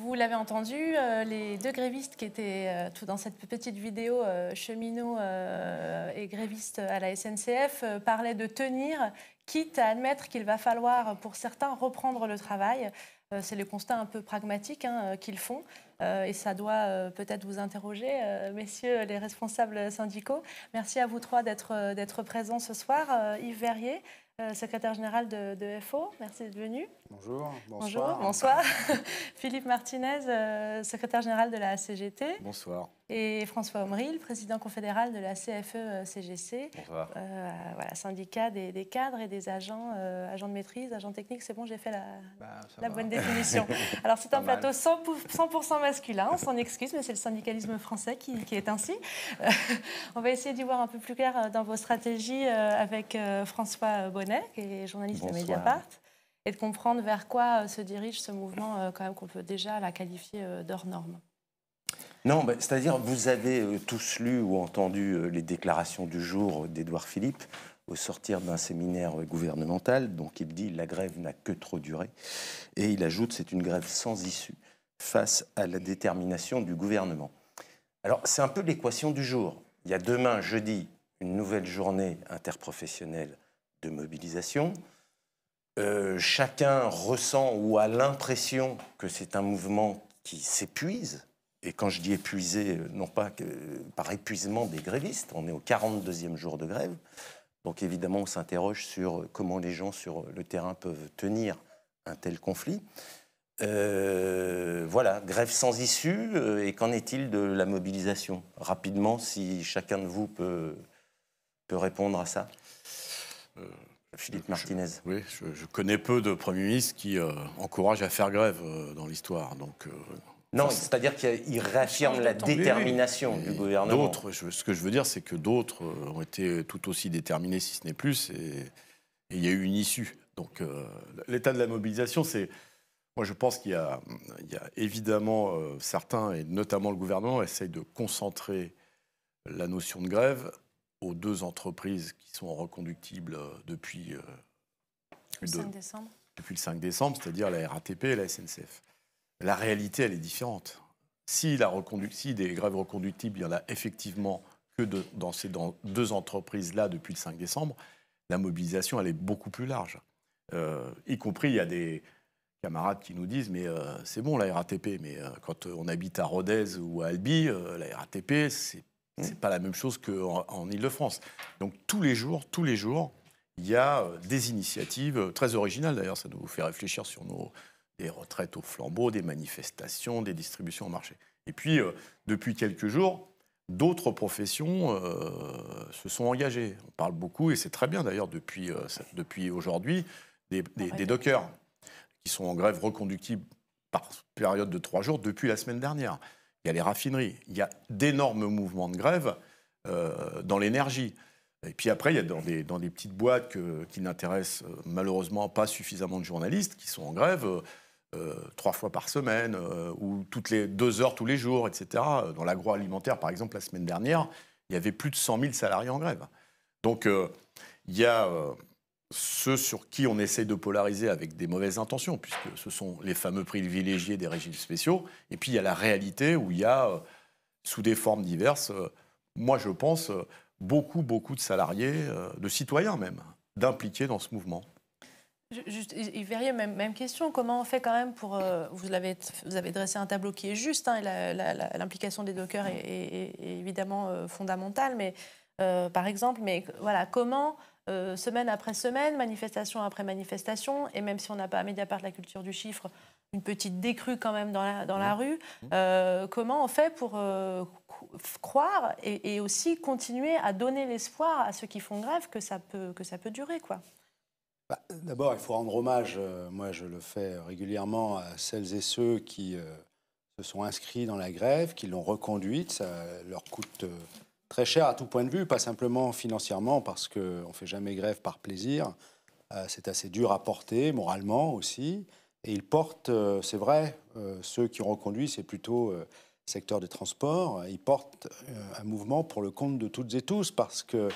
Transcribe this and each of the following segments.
Vous l'avez entendu, les deux grévistes qui étaient tout dans cette petite vidéo, cheminots et grévistes à la SNCF, parlaient de tenir, quitte à admettre qu'il va falloir, pour certains, reprendre le travail. C'est le constat un peu pragmatique qu'ils font. Et ça doit peut-être vous interroger, messieurs les responsables syndicaux. Merci à vous trois d'être présents ce soir. Yves Verrier, secrétaire général de FO, merci d'être venu. Bonjour, bonsoir. Bonjour, bonsoir. Philippe Martinez, secrétaire général de la CGT. Bonsoir. Et François Omril, président confédéral de la CFE-CGC. Bonsoir. Voilà, syndicat des cadres et des agents, agents de maîtrise, agents techniques. C'est bon, j'ai fait la bonne définition. Alors, c'est un plateau 100% masculin. On s'en excuse, mais c'est le syndicalisme français qui est ainsi. On va essayer d'y voir un peu plus clair dans vos stratégies avec François Bonnet, qui est journaliste de Mediapart, et de comprendre vers quoi se dirige ce mouvement, quand même, qu'on peut déjà la qualifier d'hors norme. Non, c'est-à-dire vous avez tous lu ou entendu les déclarations du jour d'Édouard Philippe au sortir d'un séminaire gouvernemental. Donc il dit « la grève n'a que trop duré ». Et il ajoute « c'est une grève sans issue face à la détermination du gouvernement ». Alors c'est un peu l'équation du jour. Il y a demain, jeudi, une nouvelle journée interprofessionnelle de mobilisation. Chacun ressent ou a l'impression que c'est un mouvement qui s'épuise. Et quand je dis épuisé, non pas que par épuisement des grévistes, on est au 42e jour de grève. Donc évidemment, on s'interroge sur comment les gens sur le terrain peuvent tenir un tel conflit. Voilà, grève sans issue. Et qu'en est-il de la mobilisation? Rapidement, si chacun de vous peut répondre à ça. Philippe Martinez. Oui, je connais peu de premiers ministres qui encouragent à faire grève dans l'histoire. Donc, non, c'est-à-dire qu'il réaffirme la détermination du gouvernement. D'autres, ce que je veux dire, c'est que d'autres ont été tout aussi déterminés, si ce n'est plus, et il y a eu une issue. Donc, l'état de la mobilisation, c'est... Moi, je pense qu'il y a évidemment certains, et notamment le gouvernement, essayent de concentrer la notion de grève aux deux entreprises qui sont reconductibles depuis le 5 décembre. Depuis le 5 décembre, c'est-à-dire la RATP et la SNCF. La réalité, elle est différente. Si des grèves reconductibles, il y en a effectivement que dans ces deux entreprises-là depuis le 5 décembre, la mobilisation, elle est beaucoup plus large. Y compris, il y a des camarades qui nous disent « mais c'est bon la RATP, mais quand on habite à Rodez ou à Albi, la RATP, c'est pas la même chose qu'en Île-de-France. » Donc tous les jours, il y a des initiatives très originales. D'ailleurs, ça nous fait réfléchir sur des retraites au flambeau, des manifestations, des distributions au marché. Et puis, depuis quelques jours, d'autres professions se sont engagées. On parle beaucoup, et c'est très bien d'ailleurs depuis aujourd'hui, des dockers qui sont en grève reconductible par période de 3 jours depuis la semaine dernière. Il y a les raffineries. Il y a d'énormes mouvements de grève dans l'énergie. Et puis après, il y a dans des petites boîtes qui n'intéressent malheureusement pas suffisamment de journalistes qui sont en grève 3 fois par semaine ou toutes les 2 heures tous les jours, etc. Dans l'agroalimentaire, par exemple, la semaine dernière, il y avait plus de 100 000 salariés en grève. Donc, il y a ceux sur qui on essaie de polariser avec des mauvaises intentions, puisque ce sont les fameux privilégiés des régimes spéciaux. Et puis, il y a la réalité où il y a, sous des formes diverses, moi, je pense, beaucoup de salariés, de citoyens même, d'impliqués dans ce mouvement. Juste, Yves Verrier, même question. Comment on fait quand même pour... vous avez dressé un tableau qui est juste, hein, l'implication des dockers est évidemment fondamentale, mais par exemple, mais voilà, comment, semaine après semaine, manifestation après manifestation, et même si on n'a pas à Mediapart la culture du chiffre, une petite décrue quand même dans la rue, comment on fait pour croire et aussi continuer à donner l'espoir à ceux qui font grève que ça peut durer, quoi? D'abord, il faut rendre hommage, moi je le fais régulièrement, à celles et ceux qui se sont inscrits dans la grève, qui l'ont reconduite. Ça leur coûte très cher à tout point de vue, pas simplement financièrement, parce qu'on ne fait jamais grève par plaisir. C'est assez dur à porter, moralement aussi. Et ils portent, c'est vrai, ceux qui ont reconduit, c'est plutôt le secteur des transports. Ils portent un mouvement pour le compte de toutes et tous, parce que,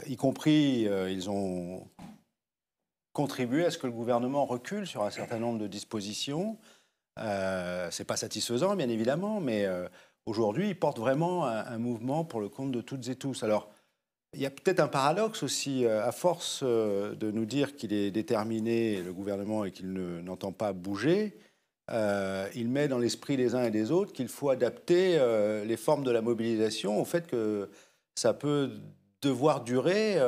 y compris, ils ont contribué à ce que le gouvernement recule sur un certain nombre de dispositions. C'est pas satisfaisant, bien évidemment, mais aujourd'hui, il porte vraiment un mouvement pour le compte de toutes et tous. Alors, il y a peut-être un paradoxe aussi, à force de nous dire qu'il est déterminé, le gouvernement, et qu'il n'entend pas bouger, il met dans l'esprit des uns et des autres qu'il faut adapter les formes de la mobilisation au fait que ça peut devoir durer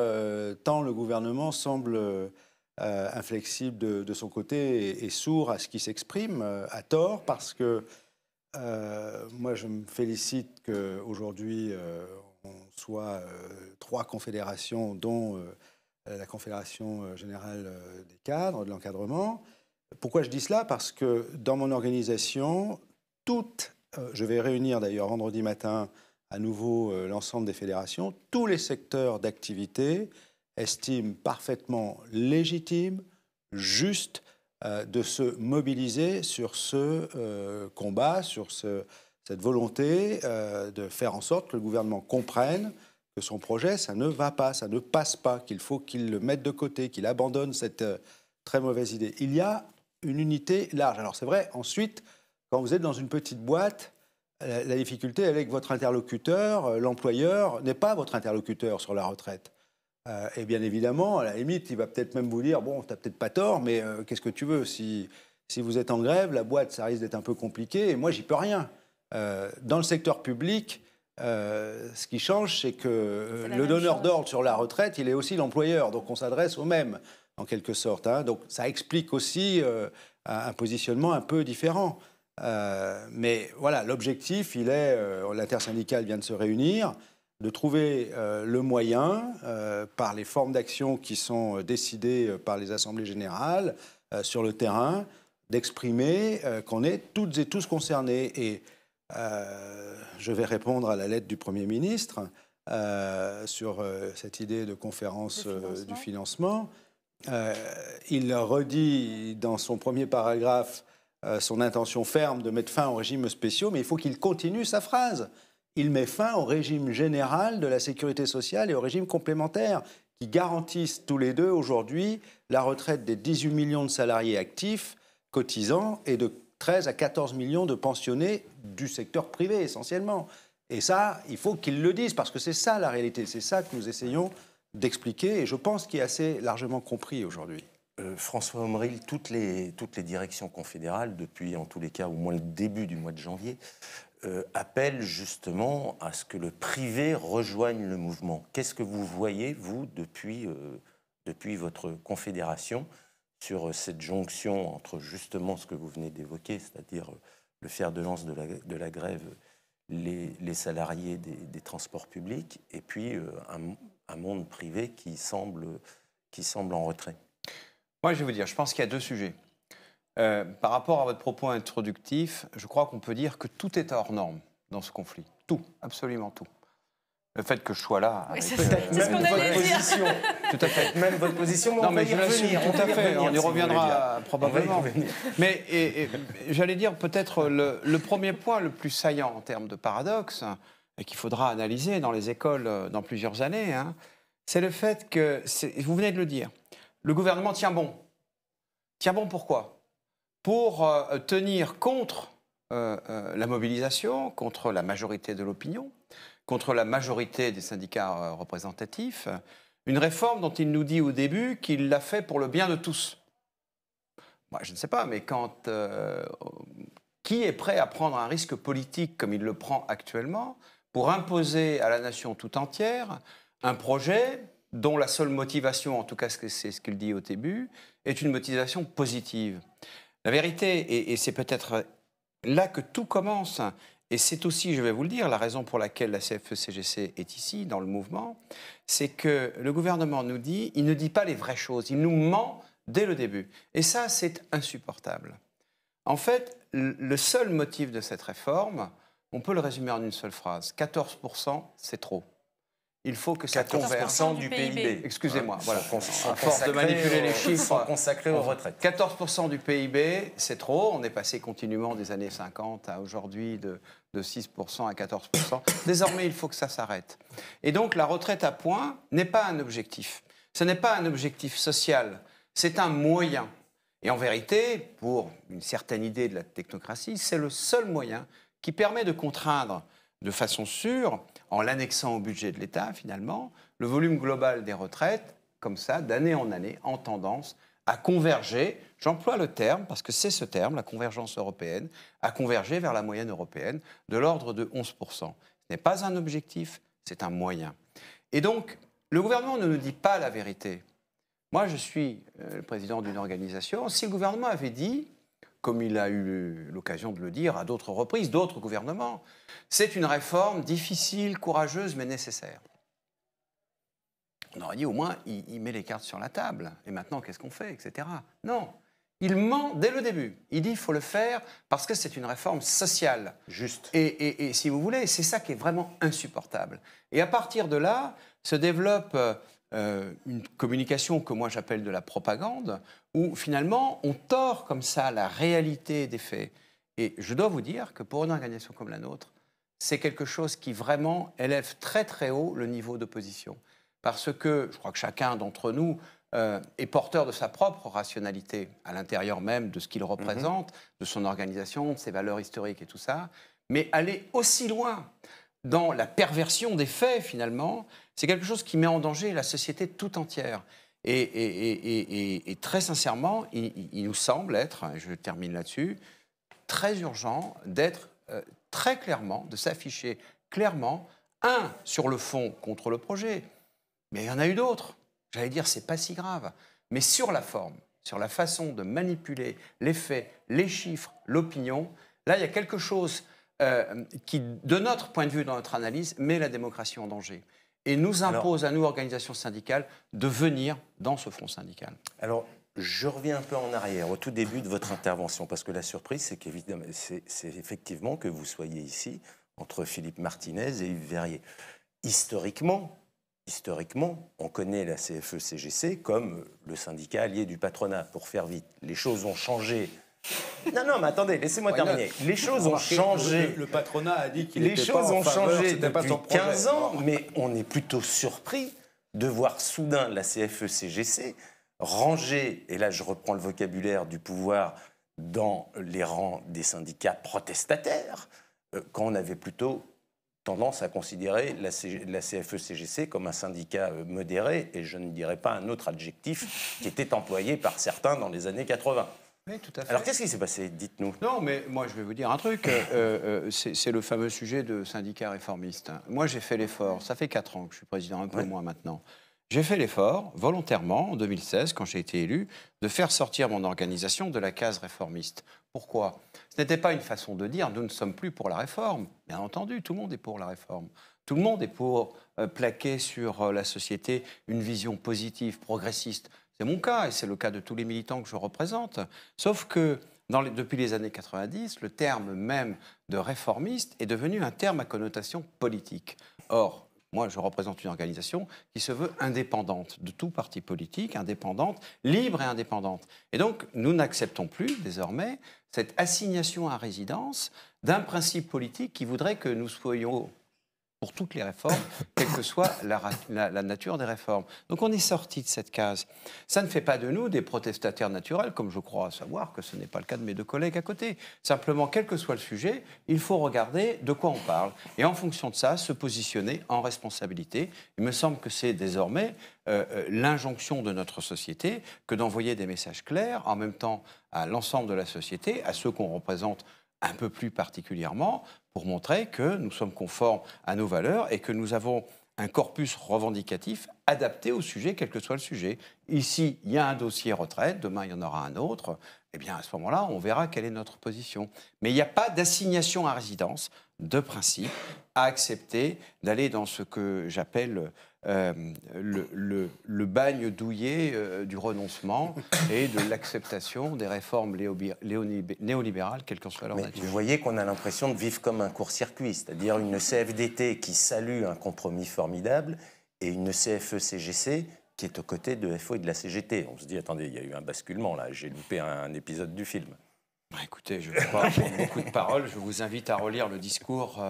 tant le gouvernement semble inflexible de son côté et sourd à ce qui s'exprime, à tort, parce que moi je me félicite qu'aujourd'hui on soit 3 confédérations, dont la Confédération générale des cadres, de l'encadrement. Pourquoi je dis cela? Parce que dans mon organisation, je vais réunir d'ailleurs vendredi matin à nouveau l'ensemble des fédérations, tous les secteurs d'activité estiment parfaitement légitime, juste, de se mobiliser sur ce combat, sur cette volonté de faire en sorte que le gouvernement comprenne que son projet, ça ne va pas, ça ne passe pas, qu'il faut qu'il le mette de côté, qu'il abandonne cette très mauvaise idée. Il y a une unité large. Alors c'est vrai, ensuite, quand vous êtes dans une petite boîte, la difficulté avec votre interlocuteur, l'employeur, n'est pas votre interlocuteur sur la retraite. Et bien évidemment, à la limite, il va peut-être même vous dire, bon, t'as peut-être pas tort, mais qu'est-ce que tu veux? Si vous êtes en grève, la boîte, ça risque d'être un peu compliqué, et moi, j'y peux rien. Dans le secteur public, ce qui change, c'est que le donneur d'ordre sur la retraite, il est aussi l'employeur, donc on s'adresse au même, en quelque sorte. Donc ça explique aussi un positionnement un peu différent. Mais voilà, l'objectif, il est, l'intersyndicale vient de se réunir, de trouver le moyen, par les formes d'action qui sont décidées par les assemblées générales, sur le terrain, d'exprimer qu'on est toutes et tous concernés. Et je vais répondre à la lettre du Premier ministre sur cette idée de conférence du financement. Il redit dans son premier paragraphe son intention ferme de mettre fin aux régimes spéciaux, mais il faut qu'il continue sa phrase. Il met fin au régime général de la sécurité sociale et au régime complémentaire qui garantissent tous les deux aujourd'hui la retraite des 18 millions de salariés actifs, cotisants, et de 13 à 14 millions de pensionnés du secteur privé essentiellement. Et ça, il faut qu'ils le disent, parce que c'est ça la réalité, c'est ça que nous essayons d'expliquer, et je pense qu'il est assez largement compris aujourd'hui. François Omril, toutes les directions confédérales, depuis en tous les cas au moins le début du mois de janvier, appellent justement à ce que le privé rejoigne le mouvement. Qu'est-ce que vous voyez, vous, depuis votre confédération, sur cette jonction entre justement ce que vous venez d'évoquer, c'est-à-dire le fer de lance de la grève, les salariés des transports publics, et puis un monde privé qui semble en retrait? Moi, je vais vous dire, je pense qu'il y a 2 sujets. Par rapport à votre propos introductif, je crois qu'on peut dire que tout est hors norme dans ce conflit. Tout, absolument tout. Le fait que je sois là, oui, avec, c'est ce qu'on allait position, tout à fait, même votre position, non, mais je l'assume tout à fait, on y reviendra probablement. Mais j'allais dire peut-être le premier point le plus saillant en termes de paradoxe, et qu'il faudra analyser dans les écoles dans plusieurs années, c'est le fait que, vous venez de le dire, le gouvernement tient bon. Tient bon pourquoi? Pour tenir contre la mobilisation, contre la majorité de l'opinion, contre la majorité des syndicats représentatifs, une réforme dont il nous dit au début qu'il l'a fait pour le bien de tous. Moi, je ne sais pas, mais qui est prêt à prendre un risque politique comme il le prend actuellement pour imposer à la nation tout entière un projet dont la seule motivation, en tout cas c'est ce qu'il dit au début, est une motivation positive? La vérité, et c'est peut-être là que tout commence, et c'est aussi, je vais vous le dire, la raison pour laquelle la CFE-CGC est ici, dans le mouvement, c'est que le gouvernement nous dit, il ne dit pas les vraies choses, il nous ment dès le début. Et ça, c'est insupportable. En fait, le seul motif de cette réforme, on peut le résumer en une seule phrase, 14%, c'est trop. Il faut que ça converge. 14% du PIB. Excusez-moi, voilà. À force de manipuler les chiffres. Consacrés aux retraites. 14% du PIB, c'est trop. On est passé continuellement des années 50 à aujourd'hui de 6% à 14%. Désormais, il faut que ça s'arrête. Et donc, la retraite à points n'est pas un objectif. Ce n'est pas un objectif social. C'est un moyen. Et en vérité, pour une certaine idée de la technocratie, c'est le seul moyen qui permet de contraindre de façon sûre, en l'annexant au budget de l'État finalement, le volume global des retraites, comme ça, d'année en année, en tendance à converger, j'emploie le terme, parce que c'est ce terme, la convergence européenne, à converger vers la moyenne européenne de l'ordre de 11%. Ce n'est pas un objectif, c'est un moyen. Et donc, le gouvernement ne nous dit pas la vérité. Moi, je suis le président d'une organisation. Si le gouvernement avait dit, comme il a eu l'occasion de le dire à d'autres reprises, d'autres gouvernements, c'est une réforme difficile, courageuse, mais nécessaire. On aurait dit au moins, il met les cartes sur la table. Et maintenant, qu'est-ce qu'on fait, etc. Non. Il ment dès le début. Il dit qu'il faut le faire parce que c'est une réforme sociale. Juste. Et si vous voulez, c'est ça qui est vraiment insupportable. Et à partir de là, se développe une communication que moi j'appelle de la propagande, où finalement, on tord comme ça la réalité des faits. Et je dois vous dire que pour une organisation comme la nôtre, c'est quelque chose qui vraiment élève très très haut le niveau d'opposition. Parce que je crois que chacun d'entre nous est porteur de sa propre rationalité à l'intérieur même de ce qu'il représente, de son organisation, de ses valeurs historiques et tout ça. Mais aller aussi loin dans la perversion des faits, finalement, c'est quelque chose qui met en danger la société tout entière. Et très sincèrement, il nous semble être, et je termine là-dessus, très urgent d'être très clairement, de s'afficher clairement, sur le fond contre le projet, mais il y en a eu d'autres. J'allais dire, c'est pas si grave. Mais sur la forme, sur la façon de manipuler les faits, les chiffres, l'opinion, là, il y a quelque chose qui, de notre point de vue, dans notre analyse, met la démocratie en danger. Et nous impose à nous, organisations syndicales, de venir dans ce front syndical. Alors, je reviens un peu en arrière, au tout début de votre intervention, parce que la surprise, c'est qu'évidemment, c'est effectivement que vous soyez ici, entre Philippe Martinez et Yves Verrier. Historiquement, on connaît la CFE-CGC comme le syndicat allié du patronat, pour faire vite. Les choses ont changé. Non, mais attendez, laissez-moi terminer. Les choses ont changé. Le patronat a dit qu'il Les était choses pas en ont faveur, changé c'était pas depuis son projet. 15 ans, mais on est plutôt surpris de voir soudain la CFE-CGC ranger, et là je reprends le vocabulaire du pouvoir, dans les rangs des syndicats protestataires, quand on avait plutôt tendance à considérer la CFE-CGC comme un syndicat modéré, et je ne dirais pas un autre adjectif qui était employé par certains dans les années 80. Oui, tout à fait. Alors qu'est-ce qui s'est passé? Dites-nous. Non, mais moi je vais vous dire un truc. C'est le fameux sujet de syndicats réformistes. Moi j'ai fait l'effort, ça fait 4 ans que je suis président, un peu moins maintenant. J'ai fait l'effort, volontairement, en 2016, quand j'ai été élu, de faire sortir mon organisation de la case réformiste. Pourquoi? Ce n'était pas une façon de dire « nous ne sommes plus pour la réforme ». Bien entendu, tout le monde est pour la réforme. Tout le monde est pour plaquer sur la société une vision positive, progressiste. C'est mon cas, et c'est le cas de tous les militants que je représente. Sauf que, depuis les années 90, le terme même de réformiste est devenu un terme à connotation politique. Or, moi, je représente une organisation qui se veut indépendante de tout parti politique, indépendante, libre et indépendante. Et donc, nous n'acceptons plus, désormais, cette assignation à résidence d'un principe politique qui voudrait que nous soyons pour toutes les réformes, quelle que soit la nature des réformes. Donc on est sorti de cette case. Ça ne fait pas de nous des protestataires naturels, comme je crois savoir que ce n'est pas le cas de mes 2 collègues à côté. Simplement, quel que soit le sujet, il faut regarder de quoi on parle. Et en fonction de ça, se positionner en responsabilité. Il me semble que c'est désormais l'injonction de notre société que d'envoyer des messages clairs, en même temps à l'ensemble de la société, à ceux qu'on représente un peu plus particulièrement, pour montrer que nous sommes conformes à nos valeurs et que nous avons un corpus revendicatif adapté au sujet, quel que soit le sujet. Ici, il y a un dossier retraite, demain, il y en aura un autre. Eh bien, à ce moment-là, on verra quelle est notre position. Mais il n'y a pas d'assignation à résidence, de principe, à accepter d'aller dans ce que j'appelle le bagne douillet du renoncement et de l'acceptation des réformes néolibérales, quelle qu'en soit leur nature. Vous voyez qu'on a l'impression de vivre comme un court-circuit, c'est-à-dire une CFDT qui salue un compromis formidable et une CFE-CGC qui est aux côtés de FO et de la CGT. On se dit, attendez, il y a eu un basculement là, j'ai loupé un épisode du film. Écoutez, je ne vais pas prendre beaucoup de paroles. Je vous invite à relire le discours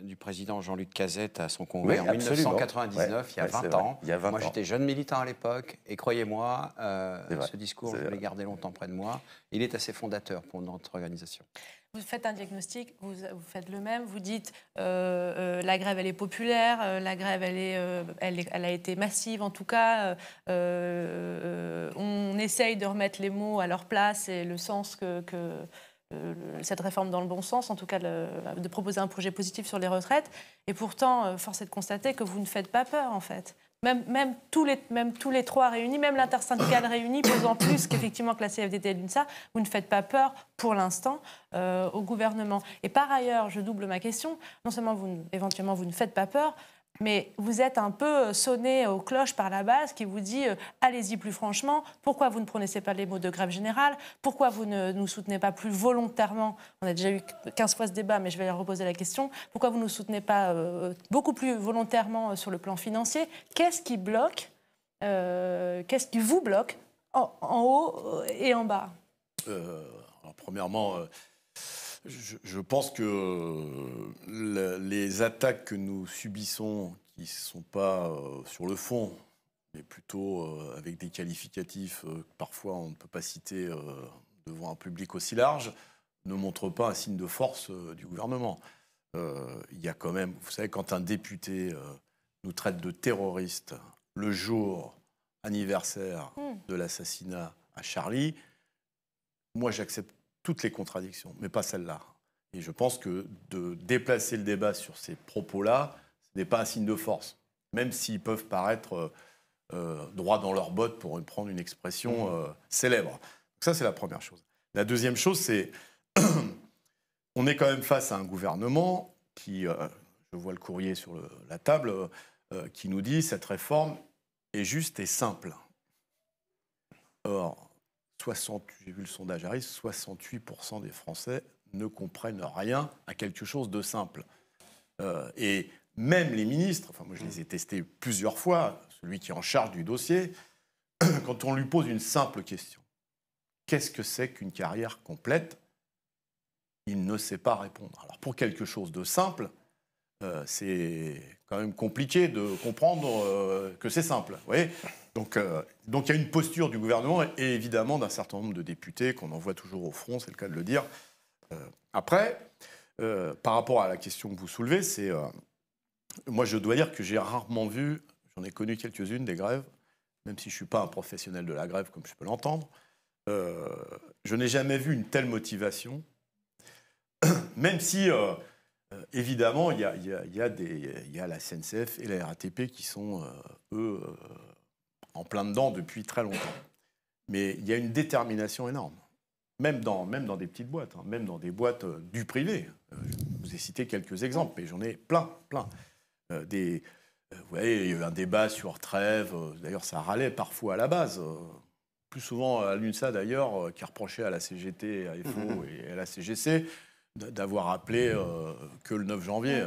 du président Jean-Luc Cazette à son congrès en absolument. 1999, il y a 20 ans. Il y a 20 moi, ans. j'étais jeune militant à l'époque, et croyez-moi, ce discours, je l'ai gardé longtemps près de moi. Il est assez fondateur pour notre organisation. Vous faites un diagnostic, vous faites le même, vous dites la grève elle est populaire, la grève elle a été massive en tout cas, on essaye de remettre les mots à leur place et le sens que cette réforme dans le bon sens, en tout cas de proposer un projet positif sur les retraites, et pourtant force est de constater que vous ne faites pas peur en fait. Même tous les trois réunis, même l'intersyndicale réunie, pesant plus qu'effectivement que la CFDT et l'UNSA, vous ne faites pas peur pour l'instant au gouvernement. Et par ailleurs, je double ma question, non seulement éventuellement vous ne faites pas peur, mais vous êtes un peu sonné aux cloches par la base qui vous dit allez-y plus franchement, pourquoi vous ne prononcez pas les mots de grève générale, pourquoi vous ne nous soutenez pas plus volontairement, on a déjà eu 15 fois ce débat mais je vais leur reposer la question, pourquoi vous ne nous soutenez pas beaucoup plus volontairement sur le plan financier, qu'est-ce qui bloque, qu'est-ce qui vous bloque en haut et en bas? Alors, premièrement, je pense que les attaques que nous subissons, qui ne sont pas sur le fond, mais plutôt avec des qualificatifs que parfois on ne peut pas citer devant un public aussi large, ne montrent pas un signe de force du gouvernement. Il y a quand même, vous savez, quand un député nous traite de terroristes le jour anniversaire de l'assassinat à Charlie, moi j'accepte toutes les contradictions, mais pas celle-là. Et je pense que de déplacer le débat sur ces propos-là, ce n'est pas un signe de force, même s'ils peuvent paraître droits dans leurs bottes, pour prendre une expression célèbre. Donc ça, c'est la première chose. La deuxième chose, c'est on est quand même face à un gouvernement qui, je vois le courrier sur la table, qui nous dit cette réforme est juste et simple. Or, j'ai vu le sondage Harris, 68% des Français ne comprennent rien à quelque chose de simple. Et même les ministres, enfin moi je les ai testés plusieurs fois, celui qui est en charge du dossier, quand on lui pose une simple question, qu'est-ce que c'est qu'une carrière complète? Il ne sait pas répondre. Alors pour quelque chose de simple, c'est quand même compliqué de comprendre que c'est simple. Vous voyez, donc il y a une posture du gouvernement et évidemment d'un certain nombre de députés qu'on envoie toujours au front, c'est le cas de le dire. Après, par rapport à la question que vous soulevez, c'est moi je dois dire que j'ai rarement vu, j'en ai connu quelques-unes des grèves, même si je ne suis pas un professionnel de la grève comme je peux l'entendre, je n'ai jamais vu une telle motivation, même si évidemment il y a la SNCF et la RATP qui sont eux en plein dedans depuis très longtemps. Mais il y a une détermination énorme, même dans des petites boîtes, hein, même dans des boîtes du privé. Je vous ai cité quelques exemples, mais j'en ai plein. Vous voyez, il y a eu un débat sur Trèves, d'ailleurs ça râlait parfois à la base, plus souvent à l'UNSA d'ailleurs, qui reprochait à la CGT, à FO et à la CGC d'avoir appelé que le 9 janvier,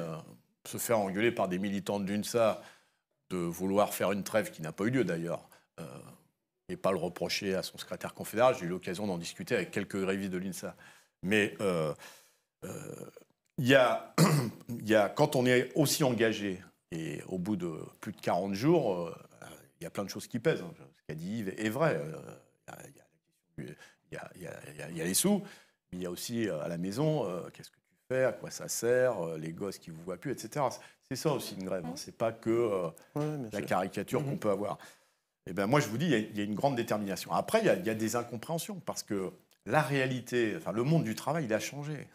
se faire engueuler par des militants de l'UNSA de vouloir faire une trêve qui n'a pas eu lieu d'ailleurs, et pas le reprocher à son secrétaire confédéral. J'ai eu l'occasion d'en discuter avec quelques grévistes de l'UNSA. Mais quand on est aussi engagé, et au bout de plus de 40 jours, il y a plein de choses qui pèsent. Hein. Ce qu'a dit Yves est vrai. Il y a les sous, mais il y a aussi à la maison, qu'est-ce que tu fais, à quoi ça sert, les gosses qui ne vous voient plus, etc. C'est ça aussi une grève. Hein. Ce n'est pas que la caricature qu'on peut avoir. Et ben moi, je vous dis, il y a une grande détermination. Après, il y a des incompréhensions, parce que la réalité, enfin, le monde du travail, il a changé.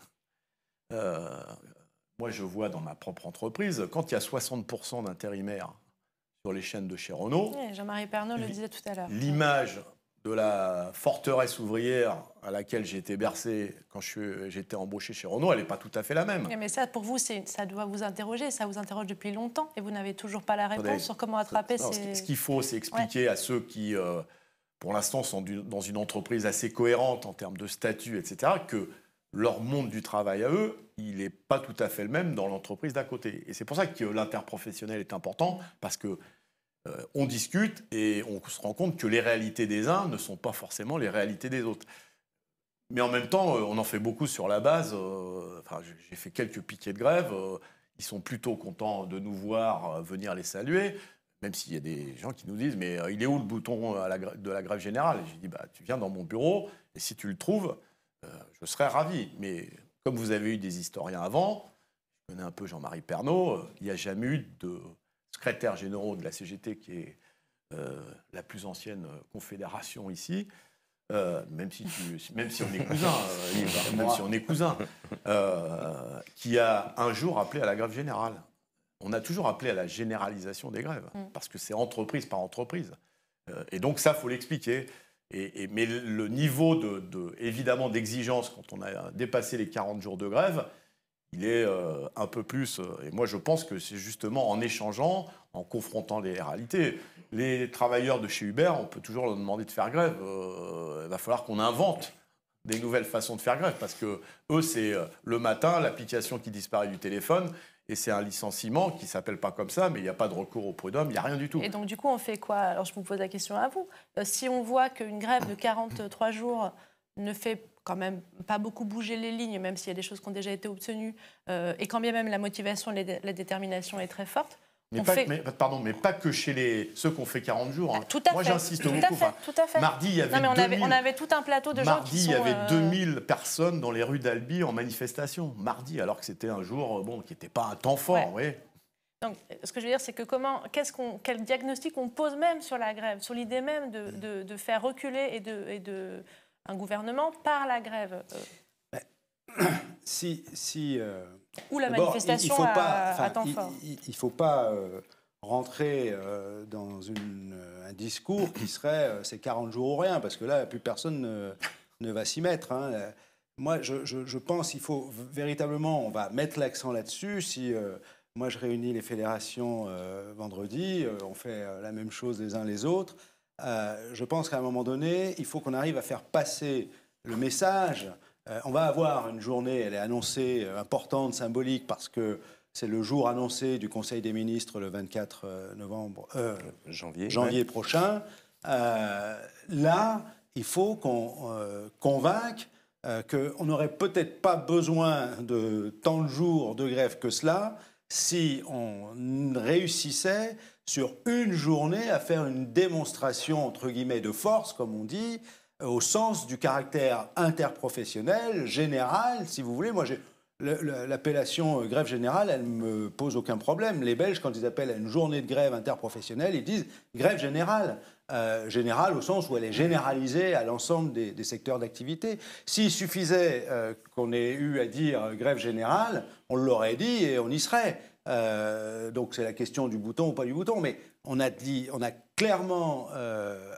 Moi, je vois dans ma propre entreprise, quand il y a 60% d'intérimaires sur les chaînes de chez Renault, Oui, Jean-Marie Pernaut le disait tout à l'heure. L'image de la forteresse ouvrière à laquelle j'ai été bercé quand j'étais embauché chez Renault, elle n'est pas tout à fait la même. Mais ça, pour vous, ça doit vous interroger. Ça vous interroge depuis longtemps et vous n'avez toujours pas la réponse sur comment attraper ces... Ce qu'il faut, c'est expliquer à ceux qui, pour l'instant, sont dans une entreprise assez cohérente en termes de statut, etc., que leur monde du travail à eux, il n'est pas tout à fait le même dans l'entreprise d'à côté. Et c'est pour ça que l'interprofessionnel est important, parce que on discute et on se rend compte que les réalités des uns ne sont pas forcément les réalités des autres. Mais en même temps, on en fait beaucoup sur la base. J'ai fait quelques piquets de grève. Ils sont plutôt contents de nous voir venir les saluer, même s'il y a des gens qui nous disent « Mais il est où le bouton de la grève générale ?» Et je dis « Tu viens dans mon bureau, et si tu le trouves, je serais ravi. » Mais comme vous avez eu des historiens avant, je connais un peu Jean-Marie Pernaut, il n'y a jamais eu de secrétaire général de la CGT, qui est la plus ancienne confédération ici, même si on est cousins, Yves, même si on est cousins, qui a un jour appelé à la grève générale. On a toujours appelé à la généralisation des grèves, parce que c'est entreprise par entreprise. Et donc ça, il faut l'expliquer. Mais le niveau évidemment d'exigence, quand on a dépassé les 40 jours de grève, il est un peu plus... et moi, je pense que c'est justement en échangeant, en confrontant les réalités. Les travailleurs de chez Uber, on peut toujours leur demander de faire grève. Il va falloir qu'on invente des nouvelles façons de faire grève, parce que eux, c'est le matin, l'application qui disparaît du téléphone, et c'est un licenciement qui ne s'appelle pas comme ça, mais il n'y a pas de recours au prud'homme, il n'y a rien du tout. Et donc, du coup, on fait quoi? Alors, je vous pose la question à vous. Si on voit qu'une grève de 43 jours ne fait quand même pas beaucoup bouger les lignes, même s'il y a des choses qui ont déjà été obtenues, et quand bien même la motivation et la détermination est très forte, mais pas que chez ceux qui ont fait 40 jours. Hein. Tout à Moi, fait. j'insiste beaucoup. Tout à fait. Mardi, il y avait on avait tout un plateau de gens qui sont... Mardi, il y avait 2000 personnes dans les rues d'Albi en manifestation. Mardi, alors que c'était un jour qui n'était pas un temps fort. Ouais. Oui. Donc, ce que je veux dire, c'est que quel diagnostic on pose même sur la grève, sur l'idée même de faire reculer un gouvernement par la grève. Ou la manifestation à temps fort. Il ne faut pas rentrer dans un discours qui serait c'est 40 jours ou rien, parce que là, plus personne ne va s'y mettre. Hein. Moi, je pense qu'il faut véritablement, on va mettre l'accent là-dessus. Si moi, je réunis les fédérations vendredi, on fait la même chose les uns les autres. Je pense qu'à un moment donné, il faut qu'on arrive à faire passer le message. On va avoir une journée, elle est annoncée, importante, symbolique, parce que c'est le jour annoncé du Conseil des ministres le 24 janvier prochain. Là, il faut qu'on convainque qu'on n'aurait peut-être pas besoin de tant de jours de grève que cela si on réussissait sur une journée à faire une démonstration, entre guillemets, de force, comme on dit, au sens du caractère interprofessionnel, général, si vous voulez. Moi, l'appellation grève générale, elle ne me pose aucun problème. Les Belges, quand ils appellent à une journée de grève interprofessionnelle, ils disent grève générale. Générale au sens où elle est généralisée à l'ensemble des secteurs d'activité. S'il suffisait qu'on ait eu à dire grève générale, on l'aurait dit et on y serait. Donc c'est la question du bouton ou pas du bouton. Mais on a clairement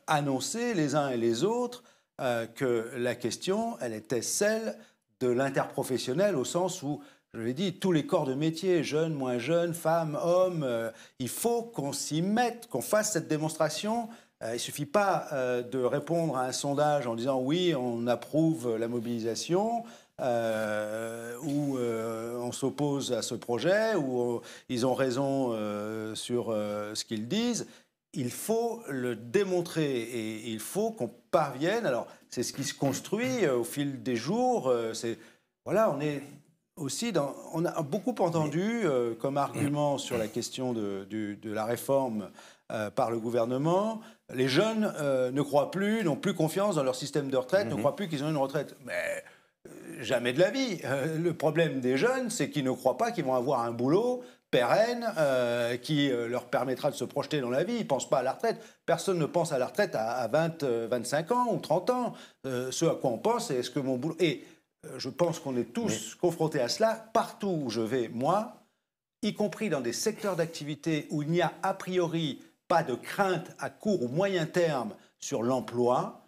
annoncé les uns et les autres que la question, elle était celle de l'interprofessionnel au sens où, je l'ai dit, tous les corps de métier, jeunes, moins jeunes, femmes, hommes, il faut qu'on s'y mette, qu'on fasse cette démonstration. Il ne suffit pas de répondre à un sondage en disant oui, on approuve la mobilisation, ou on s'oppose à ce projet, ou ils ont raison sur ce qu'ils disent. Il faut le démontrer et il faut qu'on parvienne. Alors, c'est ce qui se construit au fil des jours. Voilà, on est aussi on a beaucoup entendu comme argument sur la question de la réforme par le gouvernement. Les jeunes ne croient plus, n'ont plus confiance dans leur système de retraite, ne croient plus qu'ils ont une retraite. Mais jamais de la vie. Le problème des jeunes, c'est qu'ils ne croient pas qu'ils vont avoir un boulot pérenne qui leur permettra de se projeter dans la vie. Ils ne pensent pas à la retraite. Personne ne pense à la retraite à 20, 25 ans ou 30 ans. Ce à quoi on pense, c'est est-ce que mon boulot... Et je pense qu'on est tous confrontés à cela partout où je vais, moi, y compris dans des secteurs d'activité où il n'y a a priori pas de crainte à court ou moyen terme sur l'emploi.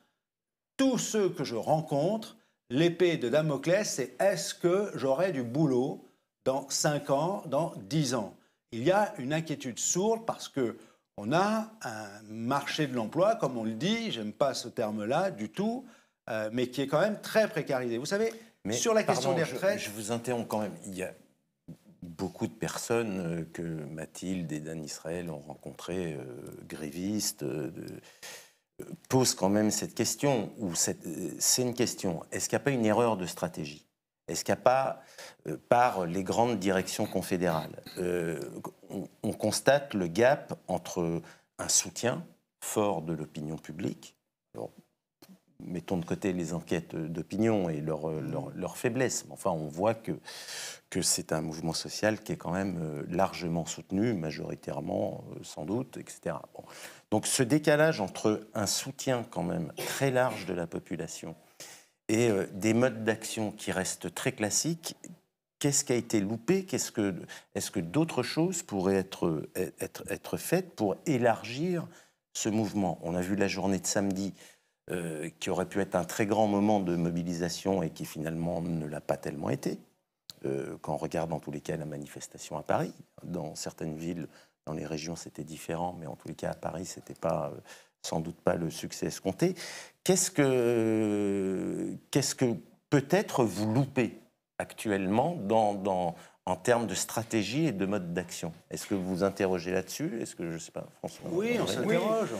Tous ceux que je rencontre, l'épée de Damoclès, c'est est-ce que j'aurai du boulot dans 5 ans, dans 10 ans? Il y a une inquiétude sourde parce qu'on a un marché de l'emploi, comme on le dit, j'aime pas ce terme-là du tout, mais qui est quand même très précarisé. Vous savez, sur la question des retraites... Je vous interromps quand même. Il y a beaucoup de personnes que Mathilde et Dan Israël ont rencontrées, grévistes, pose quand même cette question, ou c'est une question, est-ce qu'il n'y a pas une erreur de stratégie? Est-ce qu'il n'y a pas, par les grandes directions confédérales, on constate le gap entre un soutien fort de l'opinion publique, alors, mettons de côté les enquêtes d'opinion et leur faiblesse, mais enfin on voit que c'est un mouvement social qui est quand même largement soutenu, majoritairement sans doute, etc. Bon. Donc ce décalage entre un soutien quand même très large de la population et des modes d'action qui restent très classiques, qu'est-ce qui a été loupé? Est-ce que d'autres choses pourraient être faites pour élargir ce mouvement? On a vu la journée de samedi, qui aurait pu être un très grand moment de mobilisation et qui finalement ne l'a pas tellement été. Quand on regarde en tous les cas la manifestation à Paris, dans certaines villes, dans les régions c'était différent, mais en tous les cas à Paris c'était pas, sans doute pas le succès escompté. Qu'est-ce que peut-être vous loupez actuellement en termes de stratégie et de mode d'action? Est-ce que vous vous interrogez là-dessus? Est-ce que, je ne sais pas, François? Oui, on s'interroge,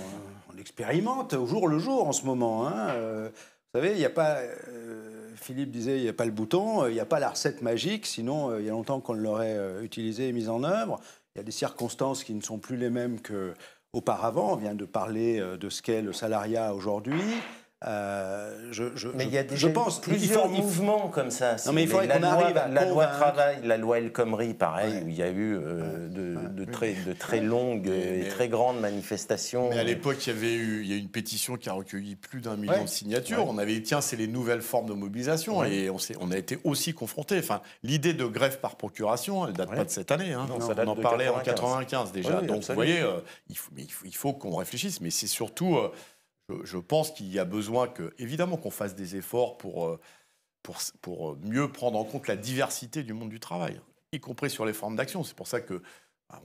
on expérimente au jour le jour en ce moment. Vous savez, il n'y a pas, Philippe disait, il n'y a pas le bouton, il n'y a pas la recette magique, sinon il y a longtemps qu'on l'aurait utilisée et mise en œuvre. Il y a des circonstances qui ne sont plus les mêmes qu'auparavant. On vient de parler de ce qu'est le salariat aujourd'hui. Mais il y a déjà plusieurs mouvements comme ça. Non, mais il faudrait qu'on arrive à la loi travail, la loi El Khomri, pareil, où il y a eu de très longues et très grandes manifestations. Mais à l'époque, il y a eu une pétition qui a recueilli plus d'1 million de signatures. On avait dit, tiens, c'est les nouvelles formes de mobilisation. Et on a été aussi confrontés. Enfin, l'idée de grève par procuration, elle ne date pas de cette année. Non, on en parlait en 95 déjà. Donc, vous voyez, il faut qu'on réfléchisse. Mais c'est surtout... Je pense qu'il y a besoin évidemment qu'on fasse des efforts pour mieux prendre en compte la diversité du monde du travail, y compris sur les formes d'action. C'est pour ça qu'on